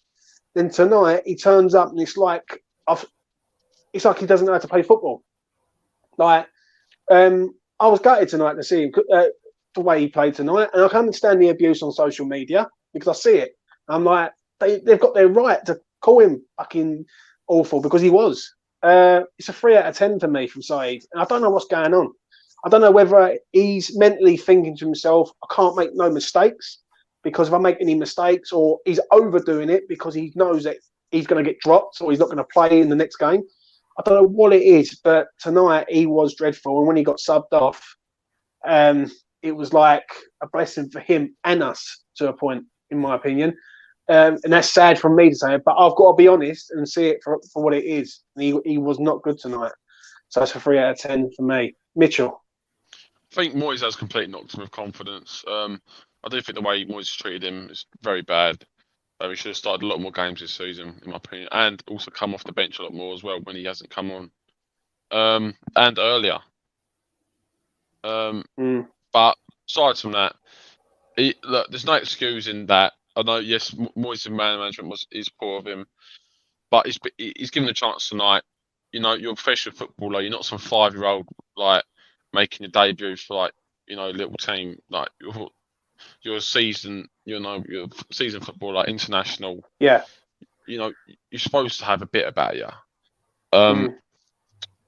Then tonight he turns up and it's like he doesn't know how to play football. Like, I was gutted tonight to see him, the way he played tonight, and I can't understand the abuse on social media because I see it. I'm like, they've got their right to call him fucking awful because he was. It's a 3 out of 10 for me from Saeed, and I don't know what's going on. I don't know whether he's mentally thinking to himself, I can't make no mistakes because if I make any mistakes, or he's overdoing it because he knows that he's going to get dropped or he's not going to play in the next game. I don't know what it is, but tonight he was dreadful. And when he got subbed off, it was like a blessing for him and us to a point, in my opinion. And that's sad for me to say, but I've got to be honest and see it for what it is. And he was not good tonight. So that's a 3 out of 10 for me. Mitchell. I think Moyes has completely knocked him with confidence. I do think the way Moyes treated him is very bad. He should have started a lot more games this season, in my opinion, and also come off the bench a lot more as well when he hasn't come on, and earlier. But aside from that, look, there's no excusing that. I know, yes, Moyes' man management is poor of him, but he's given a chance tonight. You know, you're a professional footballer. You're not some 5-year-old like making your debut for like little team. Like you're a seasoned footballer, international. Yeah. You're supposed to have a bit about you.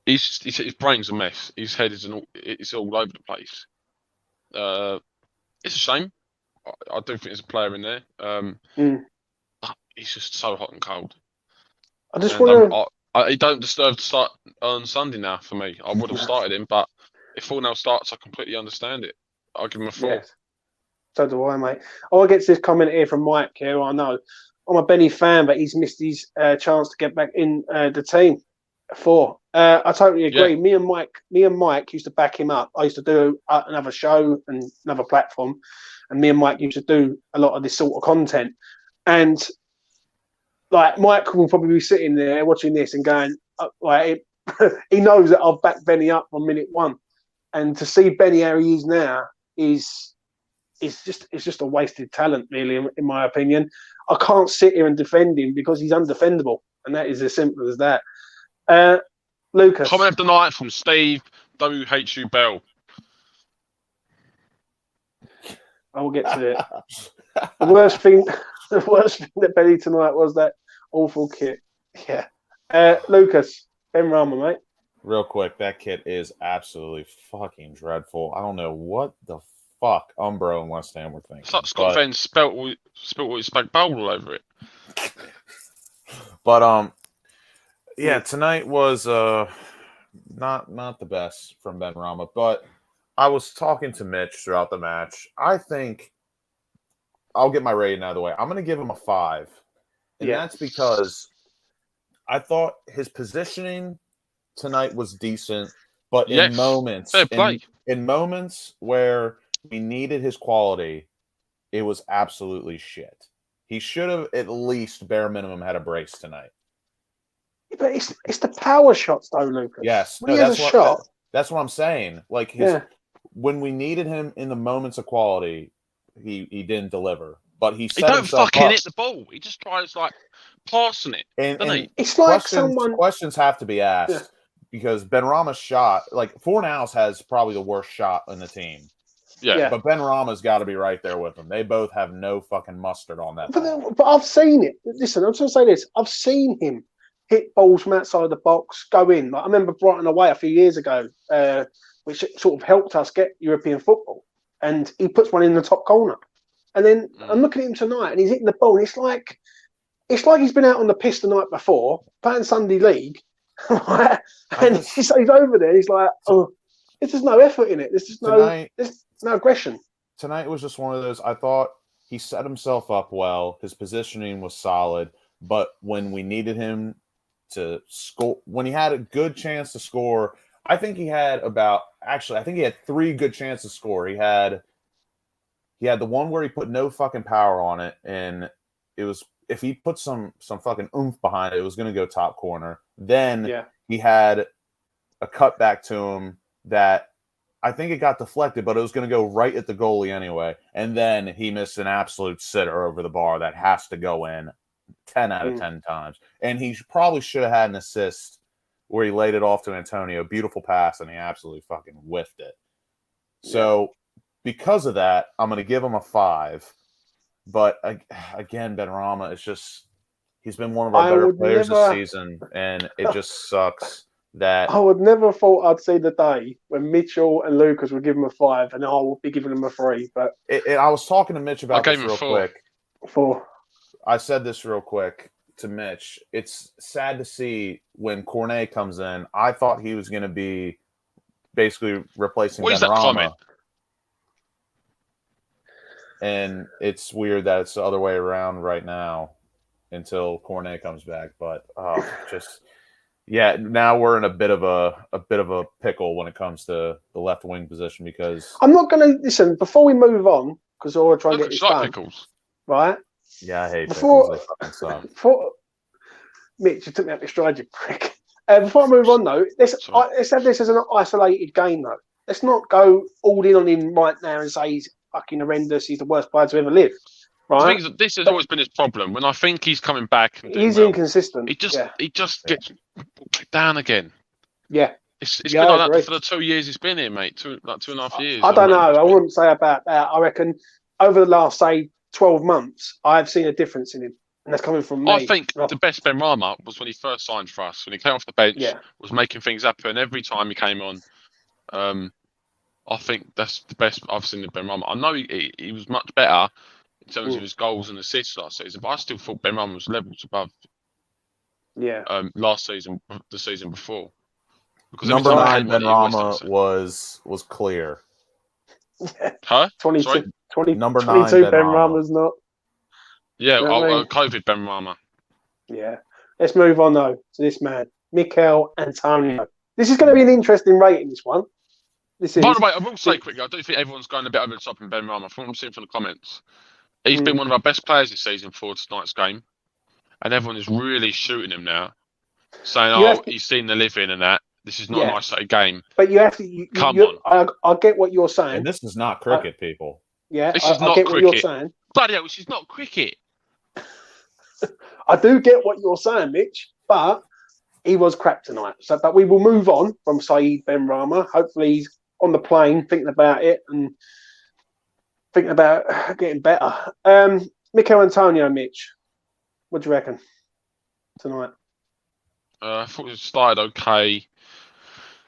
His brain's a mess. His head is it's all over the place. It's a shame. I do think there's a player in there. But he's just so hot and cold. I just want to. He don't deserve to start on Sunday now for me. I would have started him, but if 4-0 starts, I completely understand it. I'll give him a 4. Yes. So do I, mate. I want to get to this comment here from Mike here. I know I'm a Benny fan, but he's missed his chance to get back in the team. 4. I totally agree. Yeah. Me and Mike used to back him up. I used to do another show and another platform, and me and Mike used to do a lot of this sort of content. And like Mike will probably be sitting there watching this and going, like he knows that I've backed Benny up from minute 1, and to see Benny how he is now is just a wasted talent, really, in my opinion. I can't sit here and defend him because he's undefendable, and that is as simple as that. Lucas. Comment of the night from Steve W.H.U. Bell. I will get to it. The worst thing that Benny tonight was that awful kit. Yeah. Lucas, Benrahma, mate. Real quick, that kit is absolutely fucking dreadful. I don't know what the fuck Umbro and West Ham were thinking. It's like Scott Venn spilt all his spag bowl all over it. But yeah, tonight was not the best from Benrahma, but I was talking to Mitch throughout the match. I think I'll get my rating out of the way. I'm going to give him a 5. And that's because I thought his positioning tonight was decent, but in moments where we needed his quality, it was absolutely shit. He should have at least bare minimum had a brace tonight. But it's the power shots though, Lucas. Yes, when he has a shot. That's what I'm saying. Like when we needed him in the moments of quality, he didn't deliver. But he don't fucking hit the ball. He just tries like passing it. And it's like questions have to be asked because Benrahma's shot, like Fornals has probably the worst shot in the team. Yeah. But Benrahma's got to be right there with him. They both have no fucking mustard on that. But I've seen it. Listen, I'm just going to say this. I've seen him hit balls from outside the box, go in. Like, I remember Brighton away a few years ago, which sort of helped us get European football. And he puts one in the top corner. And then I'm looking at him tonight and he's hitting the ball. And it's like he's been out on the piss the night before, playing Sunday League. Right? And he's over there. He's like, there's just no effort in it. There's no aggression. Tonight was just one of those. I thought he set himself up well. His positioning was solid. But when we needed him to score, when he had a good chance to score, I think he had 3 good chances to score. He had the one where he put no fucking power on it, and it was if he put some fucking oomph behind it was going to go top corner. Then he had a cutback to him that I think it got deflected, but it was going to go right at the goalie anyway. And then he missed an absolute sitter over the bar that has to go in 10 out of 10 times. And he probably should have had an assist where he laid it off to Antonio. Beautiful pass, and he absolutely fucking whiffed it. So because of that, I'm going to give him a 5. But again, Benrahma is just – he's been one of our better players this season, and it just sucks that – I would never thought I'd see the day when Mitchell and Lucas would give him a 5 and I would be giving him a 3. But I was talking to Mitch about this real quick. 4. I said this real quick to Mitch. It's sad to see when Cornet comes in. I thought he was going to be basically replacing Benrahma. And it's weird that it's the other way around right now until Cornet comes back. But now we're in a bit of a pickle when it comes to the left wing position because I'm not going to listen before we move on because I want to try and get this done. Pickles. Right? Yeah, I hate pickles. Mitch, you took me out of stride, you prick. Before I move on, though, let's have this as an isolated game, though. Let's not go all in on him right now and say he's fucking horrendous. He's the worst player to ever live. Right? This has always been his problem. When I think he's coming back, he's inconsistent. He just gets down again. Yeah. It's been like that for the 2 years he's been here, mate. 2.5 years. I don't know. I wouldn't say about that. I reckon over the last, say, 12 months, I've seen a difference in him. And that's coming from me. I think the best Benrahma was when he first signed for us. When he came off the bench, was making things happen every time he came on. I think that's the best I've seen of Benrahma. I know he was much better in terms of his goals and assists last season, but I still thought Benrahma was levels above last season, the season before. Because number 9 Benrahma was clear. Huh? 22 number 9 Benrahma's not. Yeah, COVID Benrahma. Yeah. Let's move on, though, to this man, Mikel Antonio. This is going to be an interesting rating, this one. By the way, I will say quickly, I do think everyone's going a bit over the top in Benrahma. From what I'm seeing from the comments, he's been one of our best players this season for tonight's game. And everyone is really shooting him now, saying, he's seen the living and that. This is not an isolated game. But you have to... Come on. I get what you're saying. And this is not cricket, people. Yeah, this is not get cricket. What you're saying. Bloody hell, this is not cricket. I do get what you're saying, Mitch, but he was crap tonight. But we will move on from Saeed Benrahma. Hopefully he's on the plane thinking about it and thinking about getting better. Mikel Antonio, Mitch, what do you reckon tonight? I thought it started okay.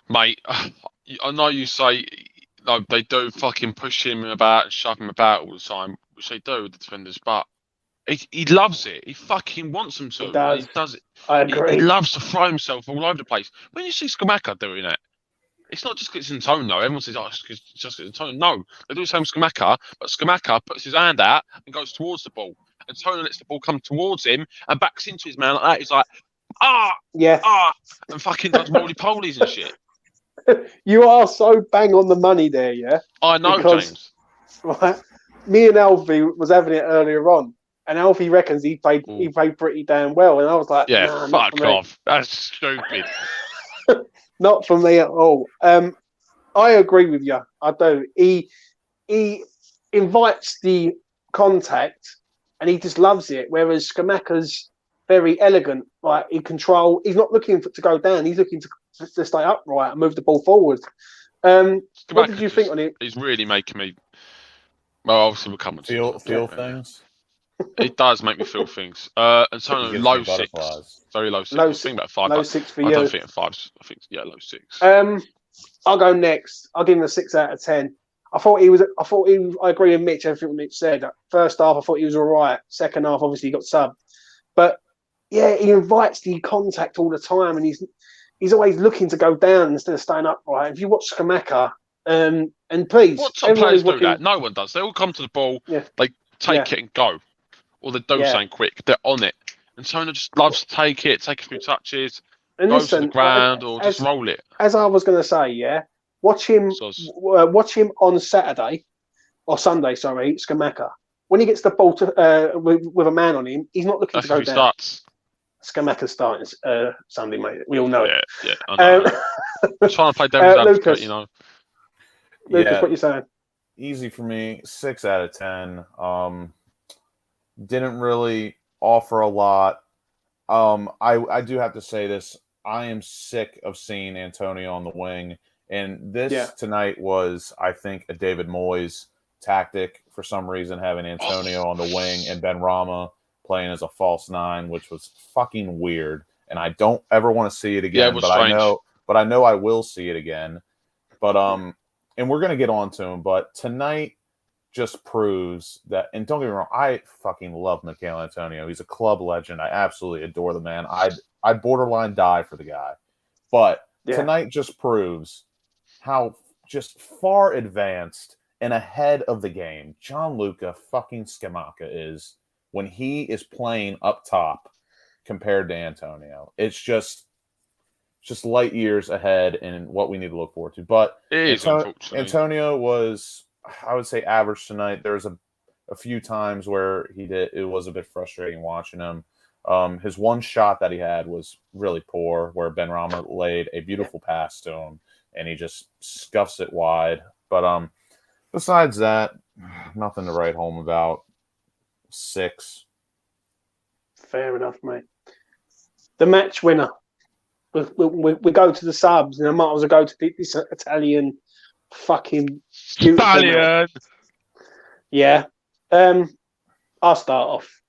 Mate, I know you say they do fucking push him about and shove him about all the time, which they do, the defenders, but he loves it. He fucking wants them to. He does it. I agree. He loves to throw himself all over the place. When you see Scamacca doing it, it's not just because it's Antonio. Everyone says, it's just Antonio. No, they do the same Scamacca, but Scamacca puts his hand out and goes towards the ball. Antonio lets the ball come towards him and backs into his man like that. He's like, and fucking does roly-polies and shit. You are so bang on the money there, yeah? I know, James. Right, me and Alfie was having it earlier on, and Alfie reckons he played pretty damn well, and I was like, fuck off. That's stupid. Not for me at all. I agree with you. I do. He invites the contact, and he just loves it, whereas Scamacca's very elegant. Like, he's not looking to go down, he's looking to stay upright and move the ball forward. What did you think on it? He's really making me. Well, obviously, we'll come to feel things. It does make me feel things. And so low 6, very low 6. I was thinking about 5. Low 6 for you. I don't think 5. I think low 6. I'll go next. I'll give him a 6 out of 10. I agree with Mitch. Everything Mitch said. First half, I thought he was all right. Second half, obviously, he got subbed. But yeah, he invites the contact all the time, and he's always looking to go down instead of staying upright. If you watch Scamacca, and please, what top players do that? No one does. They all come to the ball, they take it and go, or they do something quick. They're on it, and Sona just loves to take a few touches, and go to the ground, or just roll it. As I was going to say, watch him on Saturday or Sunday. Sorry, Scamacca. When he gets the ball with a man on him, he's not looking to go down. Starts. Scamacca's starting Sunday, mate. We all know it. Yeah, I know. I'm trying to play devil's advocate, you know. Lucas, what you saying? Easy for me. 6 out of 10. Didn't really offer a lot. I do have to say this. I am sick of seeing Antonio on the wing. And this tonight was, I think, a David Moyes tactic for some reason, having Antonio on the wing and Benrahma playing as a false 9, which was fucking weird. And I don't ever want to see it again. Yeah, it was strange. I know I will see it again. But and we're gonna get on to him, but tonight just proves that, and don't get me wrong, I fucking love Michail Antonio. He's a club legend. I absolutely adore the man. I'd borderline die for the guy. But tonight just proves how just far advanced and ahead of the game Gianluca fucking Scamacca is when he is playing up top compared to Antonio. It's just light years ahead and what we need to look forward to. But Antonio was, I would say, average tonight. There was a few times where it was a bit frustrating watching him. His one shot that he had was really poor, where Benrahma laid a beautiful pass to him, and he just scuffs it wide. But besides that, nothing to write home about. 6. Fair enough, mate. The match winner. We go to the subs, and I might as well go to this Italian fucking Italian. Yeah. I'll start off.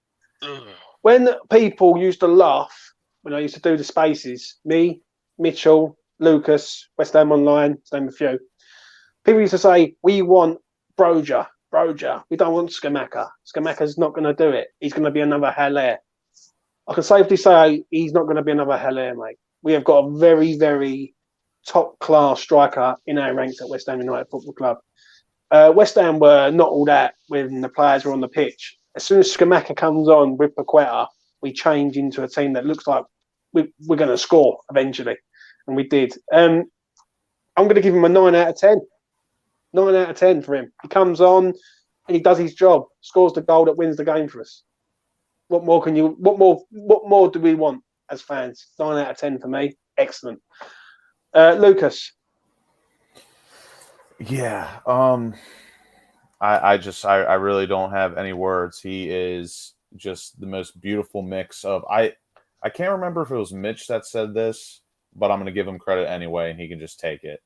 When people used to laugh, when I used to do the spaces, me, Mitchell, Lucas, West Ham Online, to name a few, people used to say, we want Broja. We don't want Scamacca. Scamacca's not going to do it. He's going to be another Haller. I can safely say he's not going to be another Haller, mate. We have got a very, very top-class striker in our ranks at West Ham United Football Club. West Ham were not all that when the players were on the pitch. As soon as Scamacca comes on with Paqueta, we change into a team that looks like we're going to score eventually. And we did. I'm going to give him a 9 out of 10. 9 out of 10 for him. He comes on and he does his job, scores the goal that wins the game for us. What more do we want as fans? 9 out of 10 for me. Excellent. Lucas. Yeah. I really don't have any words. He is just the most beautiful mix of I can't remember if it was Mitch that said this, but I'm going to give him credit anyway, and he can just take it.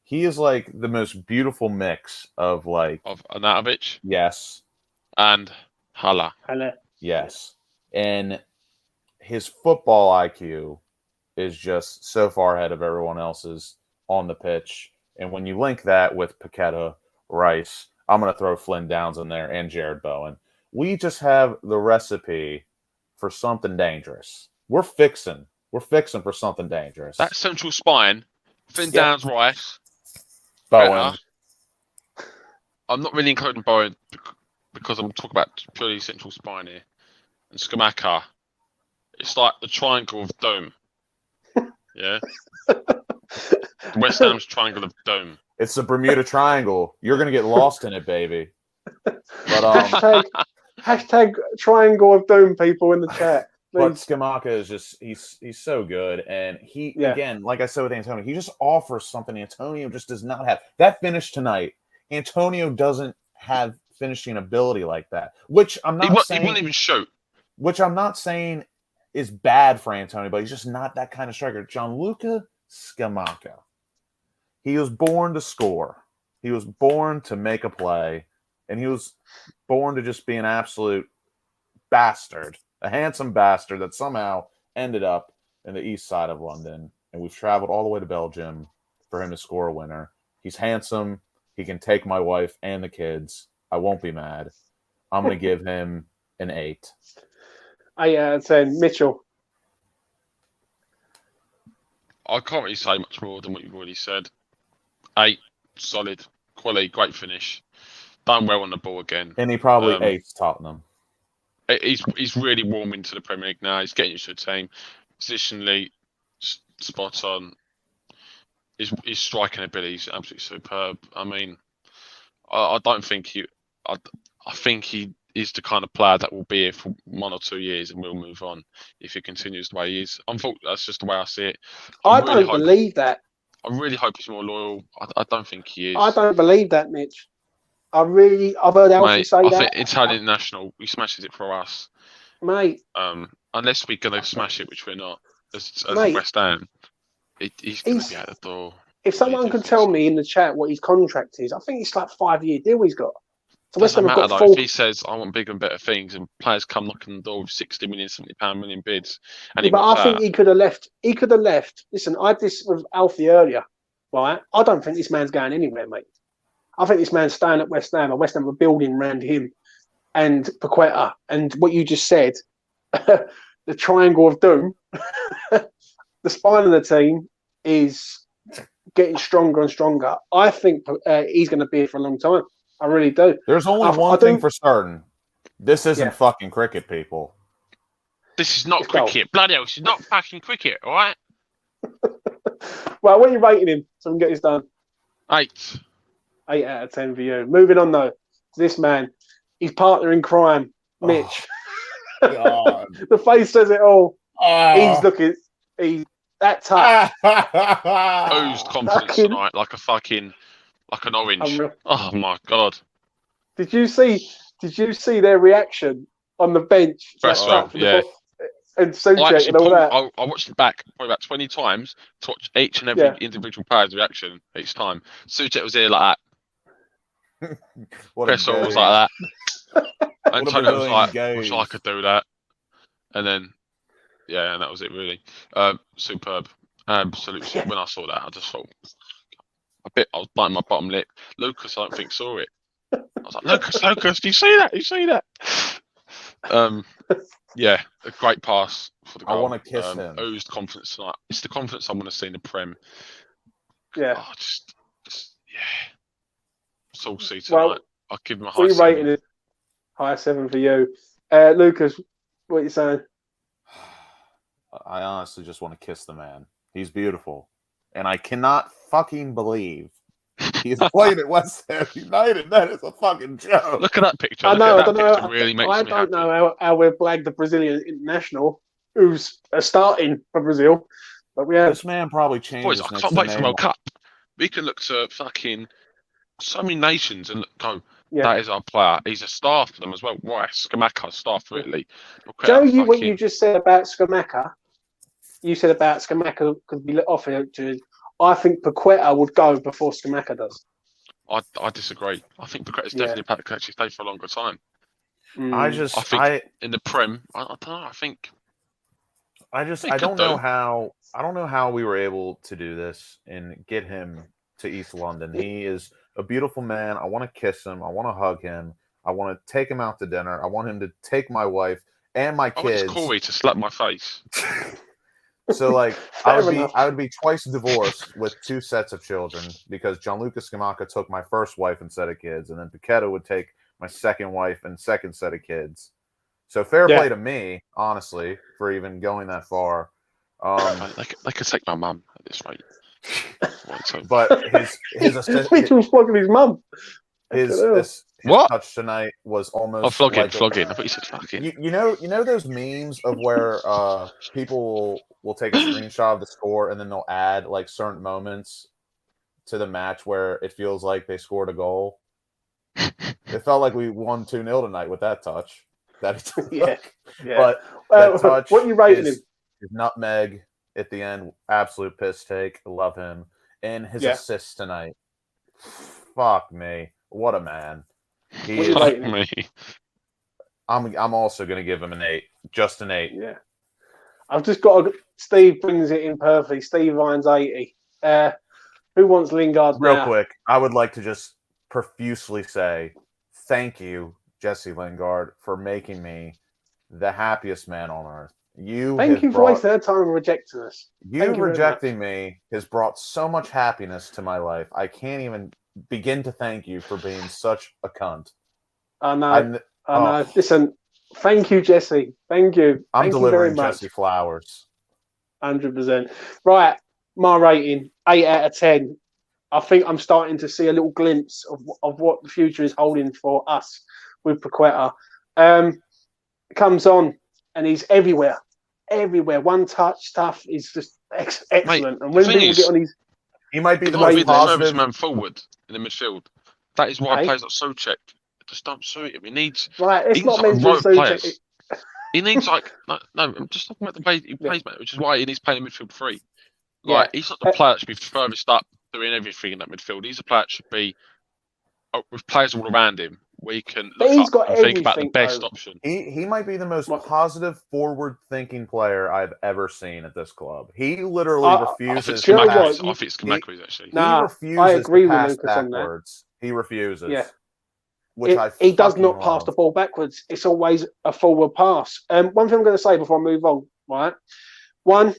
He is like the most beautiful mix of Arnautovic. Yes. And Haller. Yes. And his football IQ is just so far ahead of everyone else's on the pitch. And when you link that with Paqueta, Rice, I'm going to throw Flynn Downs in there and Jared Bowen. We just have the recipe for something dangerous. We're fixing for something dangerous. That central spine, Flynn Downs, Rice, Bowen. I'm not really including Bowen because I'm talking about purely central spine here. And Scamacca, it's like the triangle of doom. Yeah? West Ham's triangle of doom. It's the Bermuda Triangle. You're going to get lost in it, baby. But hashtag triangle of doom, people in the chat. But Scamacca is just, he's so good. And again, like I said with Antonio, he just offers something Antonio just does not have. That finish tonight, Antonio doesn't have finishing ability like that, which I'm not saying. He wouldn't even shoot. Which I'm not saying is bad for Antonio, but he's just not that kind of striker. Gianluca Scamacca. He was born to score. He was born to make a play. And he was born to just be an absolute bastard. A handsome bastard that somehow ended up in the east side of London. And we've traveled all the way to Belgium for him to score a winner. He's handsome. He can take my wife and the kids. I won't be mad. I'm going to give him an 8. I'd say Mitchell. I can't really say much more than what you've already said. 8, solid, quality, great finish. Done well on the ball again. And he probably ace Tottenham. He's really warming to the Premier League now. He's getting used to the team. Positionally, spot on. His striking ability is absolutely superb. I mean, I don't think I think he is the kind of player that will be here for 1 or 2 years and will move on if he continues the way he is. Unfortunately, that's just the way I see it. I don't believe that. I really hope he's more loyal. I don't think he is. I don't believe that, Mitch. I've heard Alfie say I that. think Italian international, he smashes it for us. Mate. Unless we're going to smash it, which we're not, as Mate, West Ham, he's going to be out the door. If someone could tell me in the chat what his contract is, I think it's like 5-year deal he's got. So West Ham have got if he says, I want bigger and better things, and players come knocking the door with 60 million, 70 million bids, and yeah, but I think he could have left. He could have left. Listen, I had this with Alfie earlier, right? I don't think this man's going anywhere, mate. I think this man's staying at West Ham, and West Ham are building around him and Paqueta. And what you just said, the triangle of doom, the spine of the team is getting stronger and stronger. I think he's going to be here for a long time. I really do. There's only one thing for certain. This isn't fucking cricket, people. This is not cricket. Bloody hell, this is not fucking cricket, all right? Right, what are you rating him so we can get this done? 8. 8 out of 10 for you. Moving on, though. This man, his partner in crime, Mitch. God. The face says it all. Oh. He's that tough. Oozed confidence tonight like an orange. Unreal. Oh my God. Did you see their reaction on the bench? First one, yeah. And Suchet and all that. I watched it back probably about 20 times to watch each and every individual player's reaction each time. Suchet was here like that. Cresswell was like that. Antonio was like, I wish I could do that. And then, and that was it really. Superb. Absolutely. Yeah. When I saw that, I just thought, I was biting my bottom lip. Lucas, I don't think saw it. I was like, Lucas, do you see that? Do you see that? Yeah, a great pass for the goal. I want to kiss him. Oozed confidence tonight. It's the confidence I want to see in the Prem. Yeah. Oh, just saucy tonight. Well, I'll give him a high 7. Rating it. High 7 for you. Lucas, what are you saying? I honestly just want to kiss the man. He's beautiful. And I cannot fucking believe he's playing at West Ham United. That is a fucking joke. Look at that picture. I don't know how we've blagged the Brazilian international who's starting for Brazil. But this man probably changed. Boys, I can't wait for World Cup. We can look to fucking so many nations and go, that is our player. He's a star for them as well. Why? Scamacca, star for Italy. Joe, what you just said about Scamacca, you said about Scamacca could be offered to. I think Paqueta would go before Scamacca does. I disagree. I think Paqueta's definitely a player that could actually stay for a longer time. I think in the Prem, I don't know. I don't know how we were able to do this and get him to East London. He is a beautiful man. I want to kiss him. I want to hug him. I want to take him out to dinner. I want him to take my wife and my kids. I want Corey to slap my face. So, like, I would be twice divorced with 2 sets of children because Gianluca Scamacca took my first wife and set of kids, and then Paqueta would take my second wife and second set of kids. So fair play to me, honestly, for even going that far. They could take my mum at this rate. But his assist, he was flogging his mum. His touch tonight was almost flogging. I thought you said fucking. You know those memes of where people will take a screenshot of the score and then they'll add like certain moments to the match where it feels like they scored a goal. It felt like we won 2-0 tonight with that touch. But that touch. What are you rating him? His nutmeg at the end, absolute piss take. I love him. And his assist tonight. Fuck me. What a man. I'm also going to give him an 8. Just an 8. Yeah. I've just got Steve brings it in perfectly. Steve Vine's 80. Who wants Lingard Real quick, I would like to just profusely say thank you, Jesse Lingard, for making me the happiest man on earth. Thank you for wasting that time rejecting us. You rejecting me has brought so much happiness to my life. I can't even begin to thank you for being such a cunt. I know. Listen, thank you, Jesse. Thank you. I'm delivering very much. Jesse flowers. 100%. Right, my rating, 8 out of 10. I think I'm starting to see a little glimpse of what the future is holding for us with Paqueta. Comes on and he's everywhere. One touch stuff is just excellent. Mate, and when people get on his He might be the might most be the furthest positive. man forward in the midfield. That is why Hey. players like Souček just don't suit him. He needs It's not like meant a to row be of so. players. He needs like no. I'm just talking about the way he plays, mate, which is why he needs playing midfield 3. Like he's not the player that should be furthest up doing everything in that midfield. He's a player that should be with players all around him. We can look up and think about the best option. He might be the most positive, forward-thinking player I've ever seen at this club. He literally refuses. I think Scamacca is actually. He refuses. I agree with Lucas backwards. On that. He refuses. Yeah. He does not pass the ball backwards. It's always a forward pass. One thing I'm going to say before I move on, right? 1,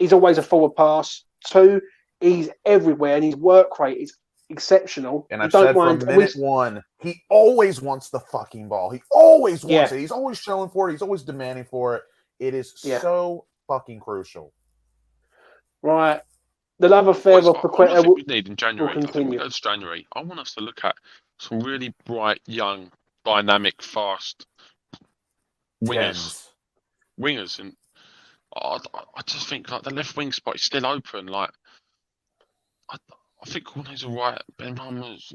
he's always a forward pass. 2, he's everywhere, and his work rate is exceptional. And I've said from minute 1, he always wants the fucking ball. He always wants it. He's always showing for it. He's always demanding for it. It is so fucking crucial. Right. The love affair of Paqueta we need in January. I think we go to January. I want us to look at some really bright, young, dynamic, fast wingers. And I just think like the left wing spot is still open. Like I think Cornet's alright. Benrahma's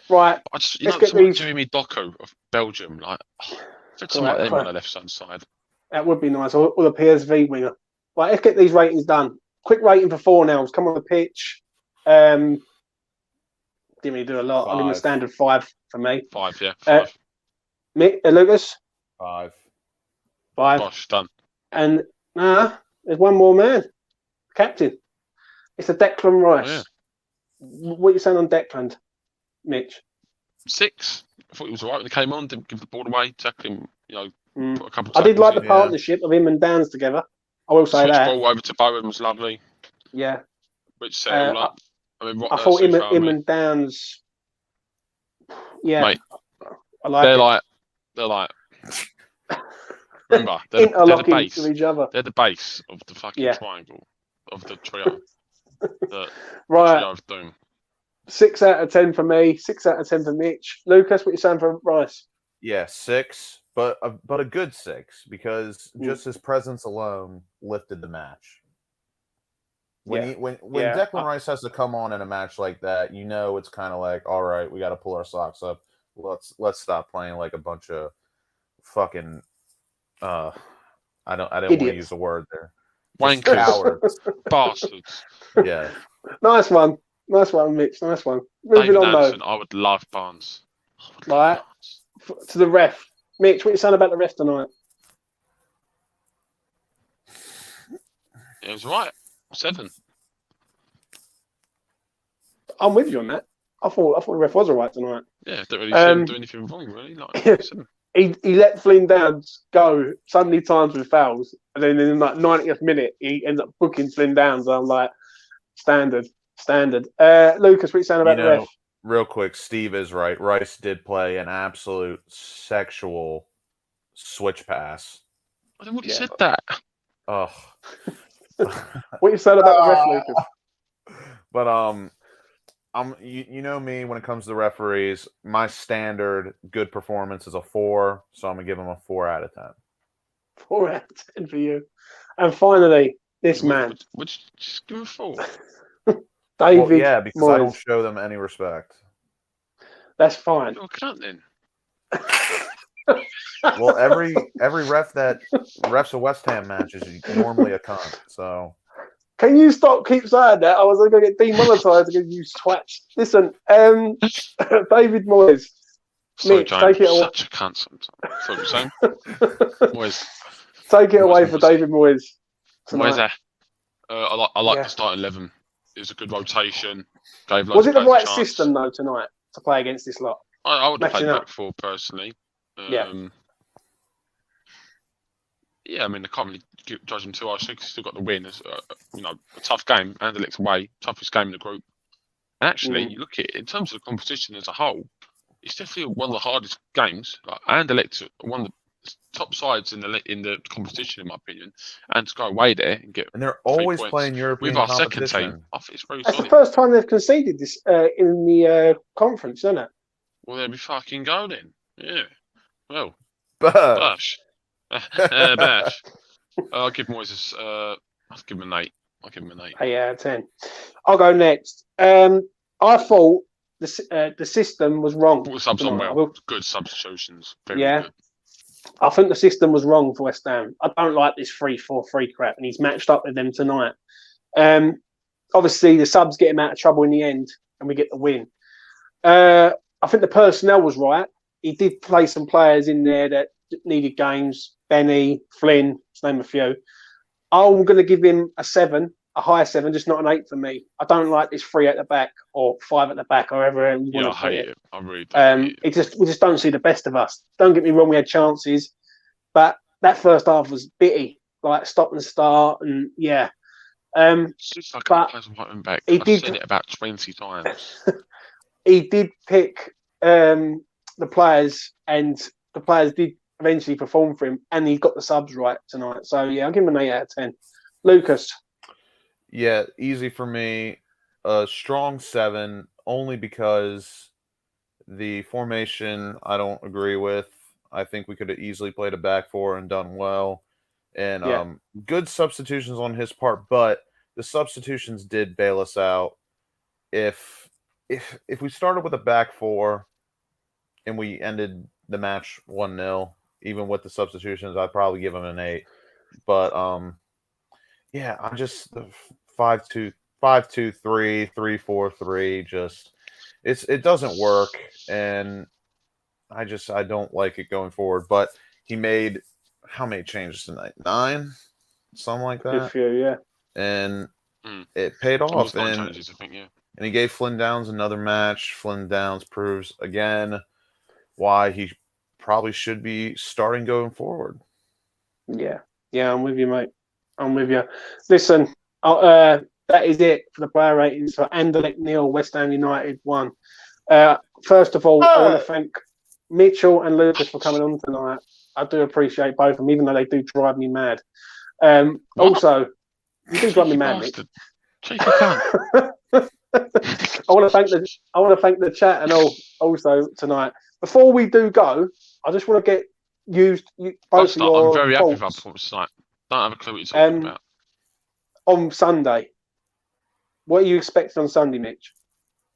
right. I just someone Jeremy Doku of Belgium. Like I think someone like them on the left hand side. That would be nice. Or the PSV winger. Right, let's get these ratings done. Quick rating for 4 now. Come on the pitch. Didn't really do a lot. 5. I'll give him a standard 5 for me. 5, yeah. 5. Lucas? 5. Gosh, done. And there's one more man. Captain. It's a Declan Rice. Oh, yeah. What are you saying on Declan, Mitch? 6. I thought he was alright when he came on. Didn't give the ball away. Tackle him, put a couple of I did like the partnership of him and Downs together. I will say that. Ball over to Bowen was lovely. Yeah. Which set it all up. I thought him and Downs. Yeah. Mate, I like they're like. Remember, they're the base. To each other. They're the base of the fucking triangle of the trio. The trio of doom. 6 out of 10 for me. 6 out of 10 for Mitch. Lucas, what you saying for Rice? Yeah, 6, but a good 6 because just his presence alone lifted the match. When Declan Rice has to come on in a match like that, it's kind of like, all right, we got to pull our socks up. Let's stop playing like a bunch of fucking I didn't want to use the word there. Wankers. Cowards. Bastards. Yeah. Nice one, Mitch. Nice one. Moving on, Anderson, I would love Barnes. Right. To the ref. Mitch, what are you saying about the ref tonight? It was right. 7. I'm with you on that. I thought the ref was all right tonight. Yeah, don't really see him do anything wrong, really. Like, 7. He let Flynn Downs go so many times with fouls, and then in like 90th minute, he ends up booking Flynn Downs. I'm like, standard. Lucas, what are you saying about the ref? Real quick, Steve is right. Rice did play an absolute sexual switch pass. I don't want you said that. Oh. What you said about the ref, Lucas? But you know me when it comes to the referees. My standard good performance is a 4, so I'm gonna give him a 4 out of 10. 4 out of 10 for you. And finally, this man. Would you just give him a 4? David. Well, yeah, because Moyes. I don't show them any respect. That's fine. You're a cunt then. Well, every ref that refs a West Ham match is normally a cunt. So. Can you keep saying that? I was going to get demonetized against you twats. Listen, David Moyes. Sorry, Mitch, James, take it away. Such a cunt sometimes. That's what you're saying. Moyes. Take it away for David Moyes. Moyes there. I like the starting 11. It was a good rotation. Was it the right system, though, tonight to play against this lot? I would have played back 4, personally. Yeah, I mean, I can't really judge him too harshly because he's still got the win. It's a tough game. Anderlecht away, toughest game in the group. And actually, you look at it, in terms of the competition as a whole, it's definitely one of the hardest games. Like, Anderlecht are one of the top sides in the competition, in my opinion. And to go away there and get they're always playing European with our second team, I think it's very That's solid. the first time they've conceded this in the conference, isn't it? Well, they'll be fucking golden. Yeah. Well, Bash. Bash. I'll give Moyes I'll give him an 8. I'll give him an 8. 8 out of 10. I'll go next. I thought the system was wrong. Put the subs on well. Good substitutions. Very good. I think the system was wrong for West Ham. I don't like this 3-4-3 crap, and he's matched up with them tonight. Obviously, the subs get him out of trouble in the end, and we get the win. I think the personnel was right. He did play some players in there that needed games. Benny, Flynn, to name a few. I'm going to give him a 7, a high 7, just not an 8 for me. I don't like this 3 at the back or 5 at the back, or however you want to put it. I really don't. We just don't see the best of us. Don't get me wrong, we had chances, but that first half was bitty, like stop and start, and yeah. It's just like a right back. I've said it about 20 times. He did pick the players, and the players did eventually perform for him, and he got the subs right tonight. So yeah, I'll give him an 8 out of 10. Lucas. Yeah, easy for me. A strong 7, only because the formation I don't agree with. I think we could have easily played a back 4 and done well. And good substitutions on his part, but the substitutions did bail us out. If we started with a back 4 and we ended the match 1-0, even with the substitutions, I'd probably give him an 8. But yeah, I'm just 5-2-3, 3-4-3. Just it doesn't work, and I don't like it going forward. But he made how many changes tonight? 9, something like that. Good for you, yeah. And it paid off. And changes, I think, yeah. And he gave Flynn Downs another match. Flynn Downs proves again why he probably should be starting going forward. Yeah, I'm with you, mate. I'm with you. Listen, that is it for the player ratings for Anderlecht 0, West Ham United 1. First of all, I want to thank Mitchell and Lucas for coming on tonight. I do appreciate both of them, even though they do drive me mad. Also, you do drive me mad, Mitch. I want to thank the chat and all also tonight. Before we do go, I just want to get both of your I'm very happy with our thoughts performance tonight. Don't have a clue what you're talking about. On Sunday. What are you expecting on Sunday, Mitch?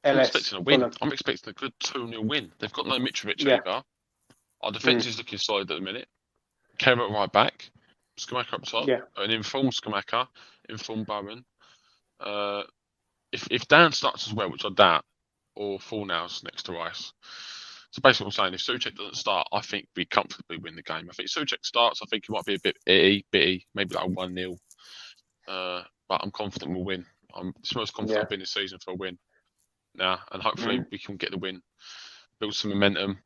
I'm expecting a win. I'm expecting a good 2-0 win. They've got no Mitrovic either. Our defence is looking solid at the minute. Kerr right back. Scamacca up top. Yeah. An informed Scamacca. Informed Bowen. If Dan starts as well, which I doubt, or Fornals next to Rice. So basically what I'm saying, if Souček doesn't start, I think we comfortably win the game. I think Souček starts, I think it might be a bit bitty, maybe like 1-0. But I'm confident we'll win. I'm the most confident I've been this season for a win now. And hopefully we can get the win, build some momentum,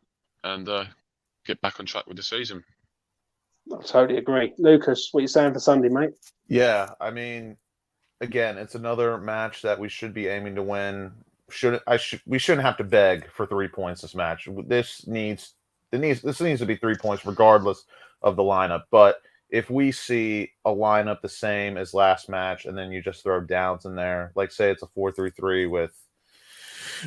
and get back on track with the season. I totally agree. Lucas, what are you saying for Sunday, mate? Yeah, I mean, again, it's another match that we should be aiming to win. We shouldn't have to beg for 3 points this match. This needs to be 3 points regardless of the lineup. But if we see a lineup the same as last match, and then you just throw Downs in there, like say it's a 4-3-3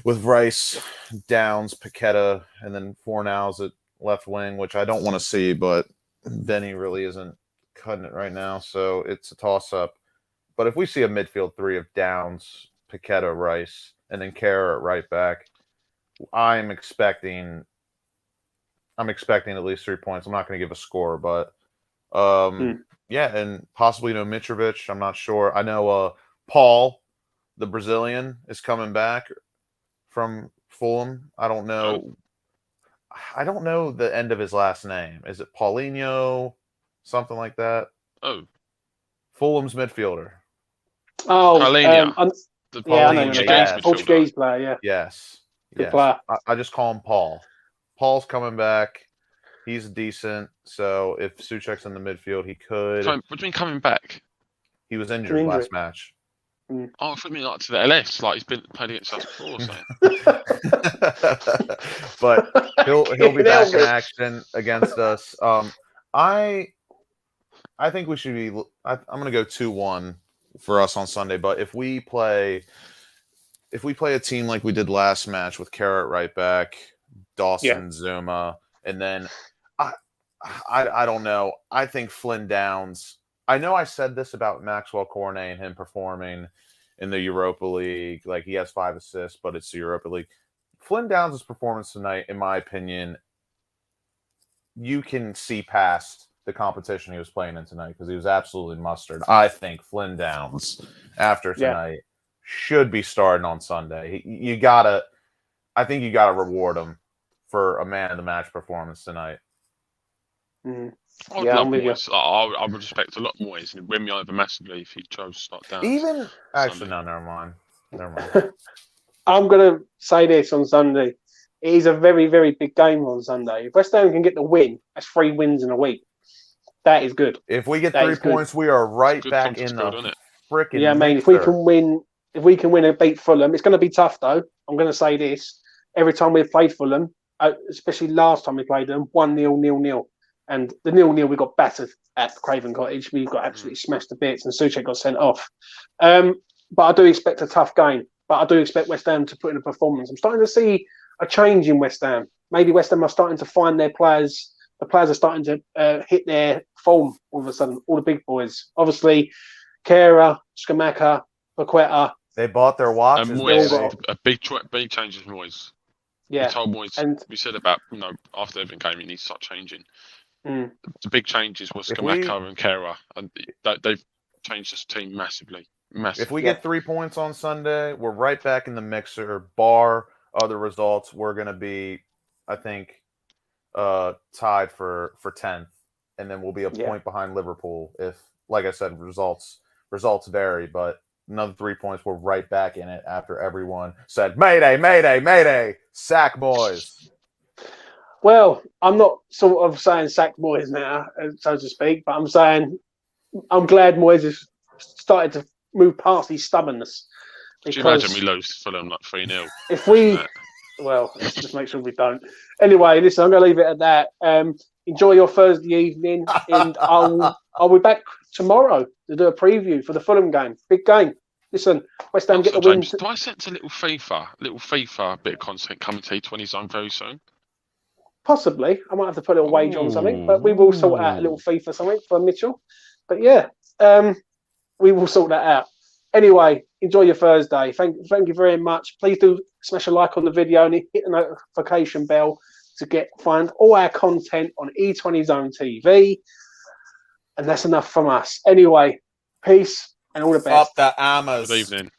with Rice, Downs, Paqueta, and then Fornals at left wing, which I don't want to see, but Benny really isn't cutting it right now, so it's a toss-up. But if we see a midfield 3 of Downs, Paqueta, Rice, and then Kerr at right back, I'm expecting at least 3 points. I'm not going to give a score, but yeah, and possibly no Mitrovic. I'm not sure. I know Paul, the Brazilian, is coming back from Fulham. I don't know the end of his last name. Is it Paulinho? Something like that. Oh, Fulham's midfielder. Oh, Paulinho. I know Portuguese player. Yeah. Yes. Good player. I just call him Paul. Paul's coming back. He's decent. So if Souček's in the midfield, he could. So, what do you mean coming back? He was injured last match. Mm. Oh, for me, like to the LS, like he's been played against us before. So. But he'll be back in action against us. I think we should be. I'm going to go 2-1 for us on Sunday. But if we play a team like we did last match with Kerr at right back, Dawson, Zuma, and then I don't know. I think Flynn Downs I know I said this about Maxwell Cornet and him performing in the Europa League. Like, he has 5 assists, but it's the Europa League. Flynn Downs' performance tonight, in my opinion, you can see past the competition he was playing in tonight because he was absolutely mustard. I think Flynn Downs, after tonight, should be starting on Sunday. I think you gotta reward him for a man of the match performance tonight. Mm. I would love Moyes. I would respect a lot Moyes and win me over massively if he chose to start Downs. Even actually, no, never mind. I'm gonna say this on Sunday. It is a very, very big game on Sunday. If West Ham can get the win, that's 3 wins in a week. That is good. If we get 3 points, we are right back in the freaking. Yeah, I mean, if we can win and beat Fulham, it's going to be tough though. I'm going to say this: every time we've played Fulham, especially last time we played them, 1-0, 0-0, and the 0-0 we got battered at Craven Cottage. We got absolutely smashed to bits, and Souček got sent off. But I do expect a tough game. But I do expect West Ham to put in a performance. I'm starting to see a change in West Ham. Maybe West Ham are starting to find their players. The players are starting to hit their form all of a sudden. All the big boys, obviously, Kera, Scamacca, Paqueta. They bought their watches. And Moyes, a big change is Moyes. Yeah, we told Moyes. And we said about after everything came, he needs to start changing. The big changes was Scamacca and Kera, and they've changed this team massively. If we get 3 points on Sunday, we're right back in the mixer. Bar other results, we're going to be, I think, tied for 10th, and then we'll be a point behind Liverpool. If, like I said, results vary, but another 3 points, we're right back in it after everyone said, Mayday, Mayday, Mayday, sack Moyes. Well, I'm not sort of saying sack Moyes now, so to speak, but I'm saying I'm glad Moyes has started to move past his stubbornness. Could you imagine we lose Fulham like 3-0? If we, well, let's just make sure we don't. Anyway, listen, I'm going to leave it at that. Enjoy your Thursday evening, and I'll be back tomorrow to do a preview for the Fulham game. Big game. Listen, West Ham get the win. Do I sense a little FIFA bit of content coming to E20 Zone very soon? Possibly. I might have to put a little wager on something, but we will sort out a little FIFA something for Mitchell. But yeah, we will sort that out. Anyway, enjoy your Thursday. Thank you very much. Please do smash a like on the video and hit the notification bell to find all our content on E20 Zone TV. And that's enough from us. Anyway, peace and all the best. Up the Amas. Good evening.